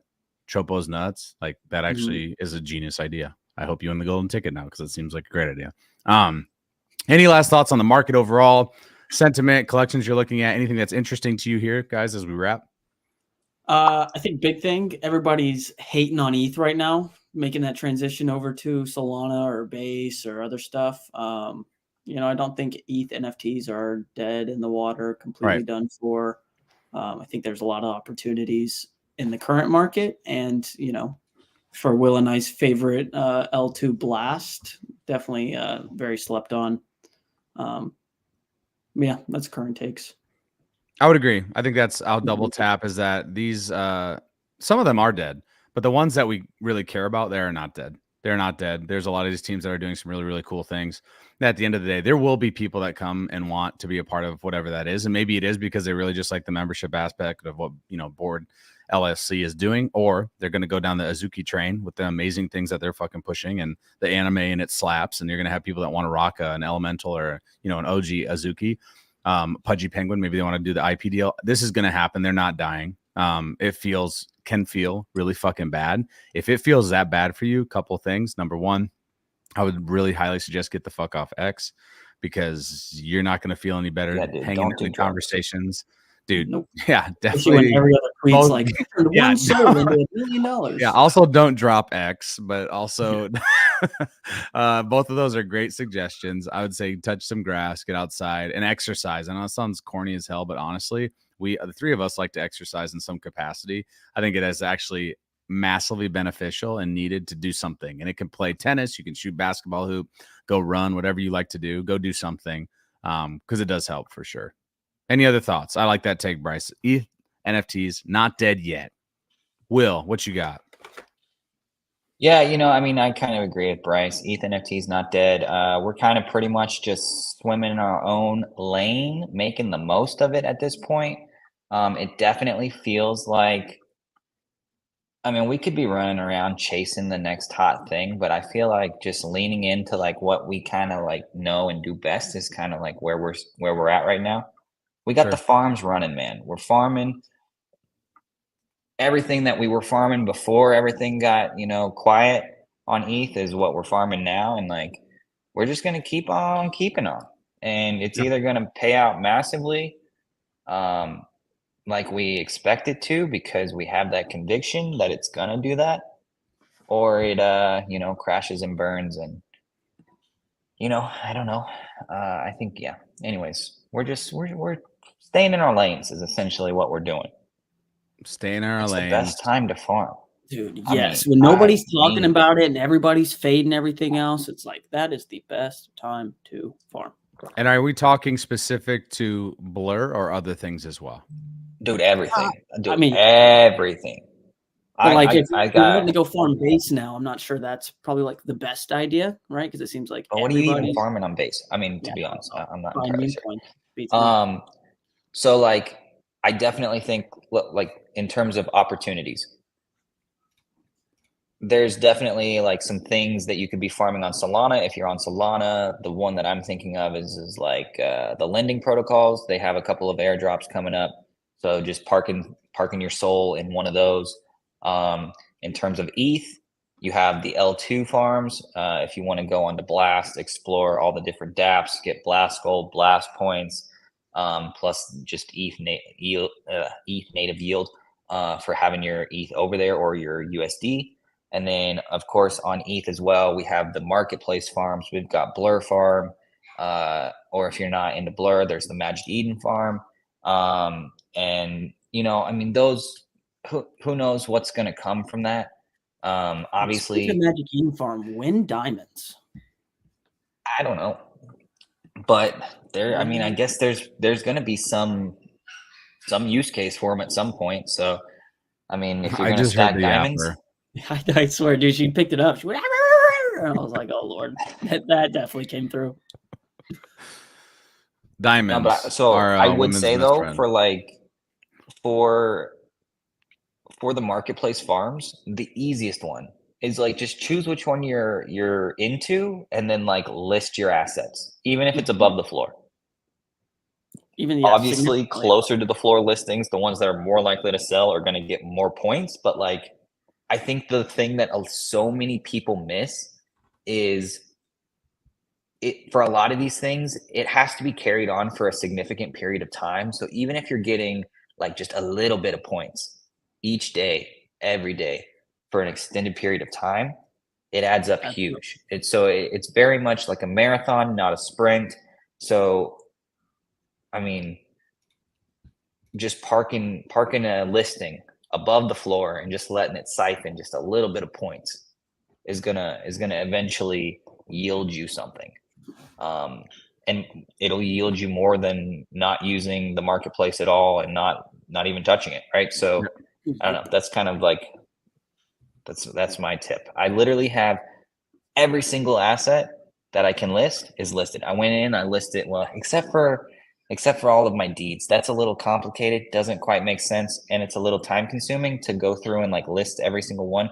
Chopo's nuts. Like that actually is a genius idea. I hope you win the golden ticket now because it seems like a great idea. Any last thoughts on the market overall, sentiment, collections you're looking at, anything that's interesting to you here, guys, as we wrap? I think big thing, everybody's hating on ETH right now, making that transition over to Solana or Base or other stuff. I don't think ETH NFTs are dead in the water, completely done for. I think there's a lot of opportunities in the current market, and for Will and I's favorite L2 Blast, definitely very slept on. Yeah, that's current takes. I would agree. I think I'll double tap is that these, some of them are dead, but the ones that we really care about, they're not dead. They're not dead. There's a lot of these teams that are doing some really, really cool things. And at the end of the day, there will be people that come and want to be a part of whatever that is. And maybe it is because they really just like the membership aspect of what, Board LSC is doing, or they're going to go down the Azuki train with the amazing things that they're fucking pushing and the anime and it slaps. And you're going to have people that want to rock an Elemental or, an OG Azuki. Pudgy Penguin, maybe they want to do the IP deal. This is going to happen. They're not dying. It can feel really fucking bad. If it feels that bad for you, couple things. Number one, I would really highly suggest get the fuck off X because you're not going to feel any better hanging in the conversations. Dude, nope. Yeah, definitely. Every other tweet's like, one soul into $1 million. Yeah, also don't drop X, but also both of those are great suggestions. I would say touch some grass, get outside, and exercise. I know it sounds corny as hell, but honestly, the three of us like to exercise in some capacity. I think it is actually massively beneficial and needed to do something. And it can play tennis, you can shoot basketball hoop, go run, whatever you like to do, go do something because it does help for sure. Any other thoughts? I like that take, Bryce. ETH NFTs not dead yet. Will, what you got? Yeah, I kind of agree with Bryce. ETH NFTs not dead. We're kind of pretty much just swimming in our own lane, making the most of it at this point. It definitely feels like, we could be running around chasing the next hot thing, but I feel like just leaning into like what we kind of like know and do best is kind of like where we're at right now. We got the farms running, man. We're farming everything that we were farming before everything got, quiet on ETH is what we're farming now. And like, we're just going to keep on keeping on. And it's either going to pay out massively, like we expect it to, because we have that conviction that it's going to do that, or it, crashes and burns. And, I don't know. I think, anyways, we're staying in our lanes is essentially what we're doing. Staying in our lanes. The best time to farm. Dude, yes. When nobody's talking about it and everybody's fading everything else, it's like that is the best time to farm. And are we talking specific to Blur or other things as well? Dude, everything. Everything. If you're going to go farm base now, I'm not sure that's probably like the best idea, right? Because it seems like what are you even farming on base? To be honest, I'm not entirely sure. So like, I definitely think like in terms of opportunities, there's definitely like some things that you could be farming on Solana. If you're on Solana, the one that I'm thinking of is like the lending protocols. They have a couple of airdrops coming up. So just parking your soul in one of those. In terms of ETH, you have the L2 farms. If you want to go onto Blast, explore all the different dApps, get Blast Gold, Blast points, plus just ETH native yield for having your ETH over there or your USD. And then, of course, on ETH as well, we have the marketplace farms. We've got Blur Farm, or if you're not into Blur, there's the Magic Eden Farm. And, those, who knows what's going to come from that? Obviously, the Magic Eden Farm, win diamonds. I don't know. But there, I guess there's going to be some use case for them at some point. So, if you're going to stack diamonds. I swear, dude, she picked it up. She went, and I was like, oh, Lord. That definitely came through. Diamonds. No, I would say, though, friend. For the marketplace farms, the easiest one is like just choose which one you're into and then like list your assets, even if it's above the floor. Obviously closer to the floor listings, the ones that are more likely to sell are going to get more points, but like I think the thing that so many people miss is for a lot of these things, it has to be carried on for a significant period of time. So even if you're getting like just a little bit of points each day, every day for an extended period of time, it adds up huge. It's very much like a marathon, not a sprint. So, I mean, just parking a listing above the floor and just letting it siphon just a little bit of points is gonna eventually yield you something. And it'll yield you more than not using the marketplace at all and not even touching it, right? So I don't know. That's kind of like that's my tip. I literally have every single asset that I can list is listed. I went in, I listed, well, except for all of my deeds. That's a little complicated, doesn't quite make sense, and it's a little time consuming to go through and like list every single one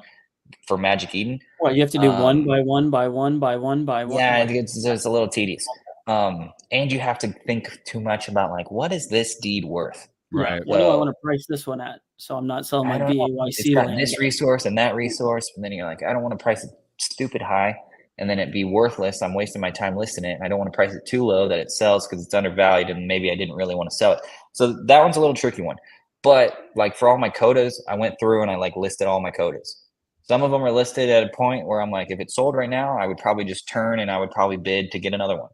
for Magic Eden. Well, you have to do one by one by one by one by one. Yeah, it's a little tedious. And you have to think too much about like, what is this deed worth? Right. What do I want to price this one at? So I'm not selling my BAYC. It's got this resource and that resource, and then you're like, I don't want to price it stupid high, and then it'd be worthless. I'm wasting my time listing it, and I don't want to price it too low that it sells because it's undervalued, and maybe I didn't really want to sell it. So that one's a little tricky one. But like for all my codas, I went through and I like listed all my codas. Some of them are listed at a point where I'm like, if it sold right now, I would probably just turn and I would probably bid to get another one.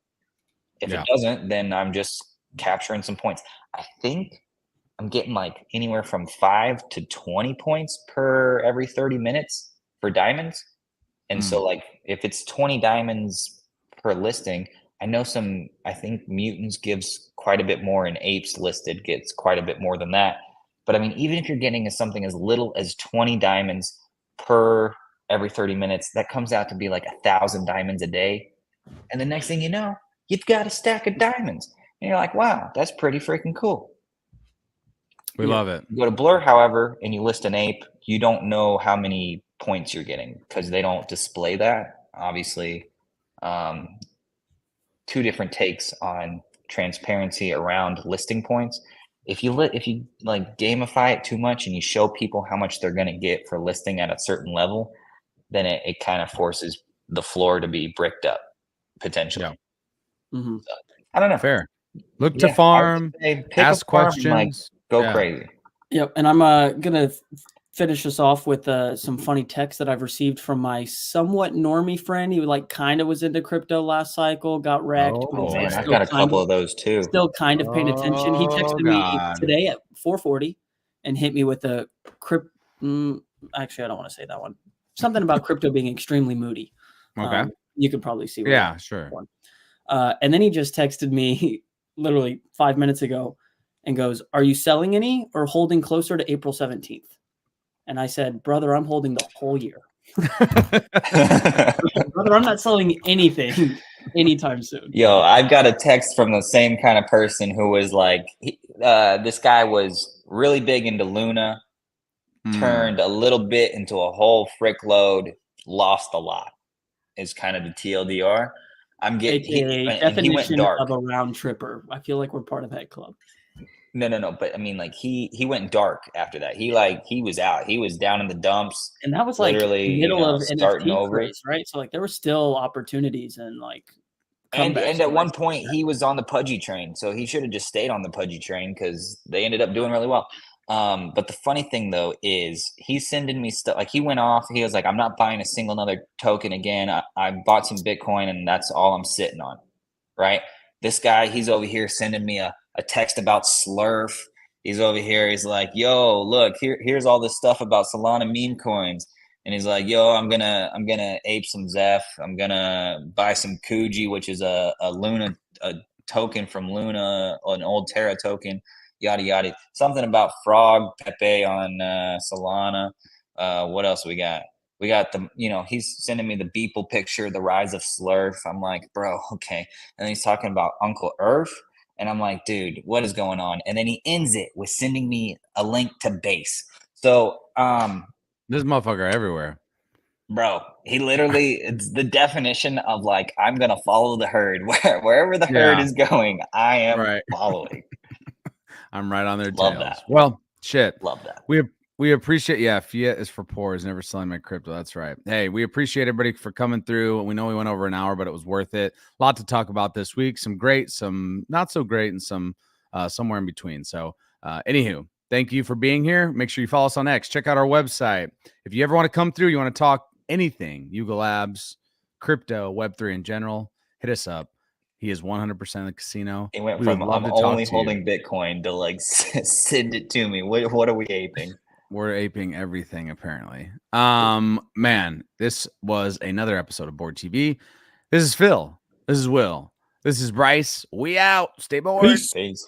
If it doesn't, then I'm just capturing some points. I think I'm getting like anywhere from 5 to 20 points per every 30 minutes for diamonds. And so like if it's 20 diamonds per listing, I know I think Mutants gives quite a bit more, and Apes listed gets quite a bit more than that. But I mean, even if you're getting something as little as 20 diamonds per every 30 minutes, that comes out to be like 1,000 diamonds a day. And the next thing you know, you've got a stack of diamonds. And you're like, wow, that's pretty freaking cool. We love it. You go to Blur, however, and you list an ape, you don't know how many points you're getting because they don't display that. Obviously, two different takes on transparency around listing points. If you like gamify it too much and you show people how much they're going to get for listing at a certain level, then it kind of forces the floor to be bricked up potentially. Yeah. Mm-hmm. So, I don't know. Fair. Look to farm, ask questions, like, go crazy. Yep. And I'm gonna finish us off with some funny texts that I've received from my somewhat normie friend. He like kind of was into crypto last cycle, got wracked. Oh man, I've got a couple of those too. Still kind of paying attention. He texted me today at 4:40 and hit me with a actually, I don't want to say that one. Something about crypto being extremely moody. Okay. You could probably see. Yeah, sure. And then he just texted me literally 5 minutes ago and goes, "Are you selling any or holding closer to April 17th?" And I said, "Brother, I'm holding the whole year." Brother, I'm not selling anything anytime soon. Yo, I've got a text from the same kind of person who was like, this guy was really big into Luna, turned a little bit into a whole frick load, lost a lot, is kind of the TLDR. I'm getting he went dark. Of a round tripper. I feel like we're part of that club. No. But I mean, like he went dark after that. He was out. He was down in the dumps. And that was like literally middle of starting NFT over, craze, right? So like there were still opportunities and like and at one point he was on the Pudgy train. So he should have just stayed on the Pudgy train because they ended up doing really well. But the funny thing though is he's sending me stuff. Like he went off. He was like, I'm not buying a single another token again. I bought some Bitcoin and that's all I'm sitting on. Right. This guy, he's over here sending me a text about Slurf. He's over here. He's like, yo, look, here's all this stuff about Solana meme coins. And he's like, yo, I'm gonna ape some Zeph. I'm gonna buy some Kuji, which is a Luna, a token from Luna, an old Terra token, yada yada. Something about Frog Pepe on Solana. What else we got? We got he's sending me the Beeple picture, the rise of Slurf. I'm like, bro, okay. And then he's talking about Uncle Earth. And I'm like, dude, what is going on? And then he ends it with sending me a link to BAYC. So this motherfucker everywhere. Bro, he literally, it's the definition of like, I'm going to follow the herd. Wherever the herd is going, I am following. I'm right on their tails. Love that. Well, shit. Love that. We We appreciate, fiat is for poor, is never selling my crypto. That's right. Hey, we appreciate everybody for coming through. We know we went over an hour, but it was worth it. A lot to talk about this week. Some great, some not so great, and some somewhere in between. So anywho, thank you for being here. Make sure you follow us on X. Check out our website. If you ever want to come through, you want to talk anything, Yuga Labs, crypto, Web3 in general, hit us up. He is 100% in the casino. It went We from would love I'm to talk only to you. holding Bitcoin to like send it to me. What are we aping? We're aping everything, apparently. Man, this was another episode of Board TV. This is Phil. This is Will. This is Bryce. We out. Stay bored. Peace. That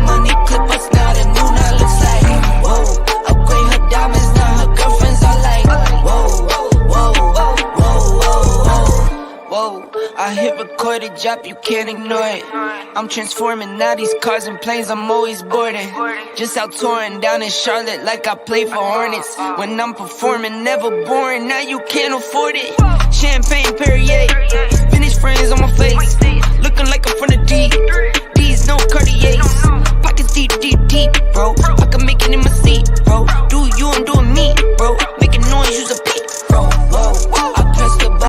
money clip us now, the new now looks like. Whoa, upgrade her diamonds, now her girlfriends are like. Whoa, I hit record a drop, you can't ignore it. I'm transforming now these cars and planes, I'm always boarding. Just out touring down in Charlotte like I play for Hornets. When I'm performing, never boring, now you can't afford it. Champagne Perrier, finish friends on my face.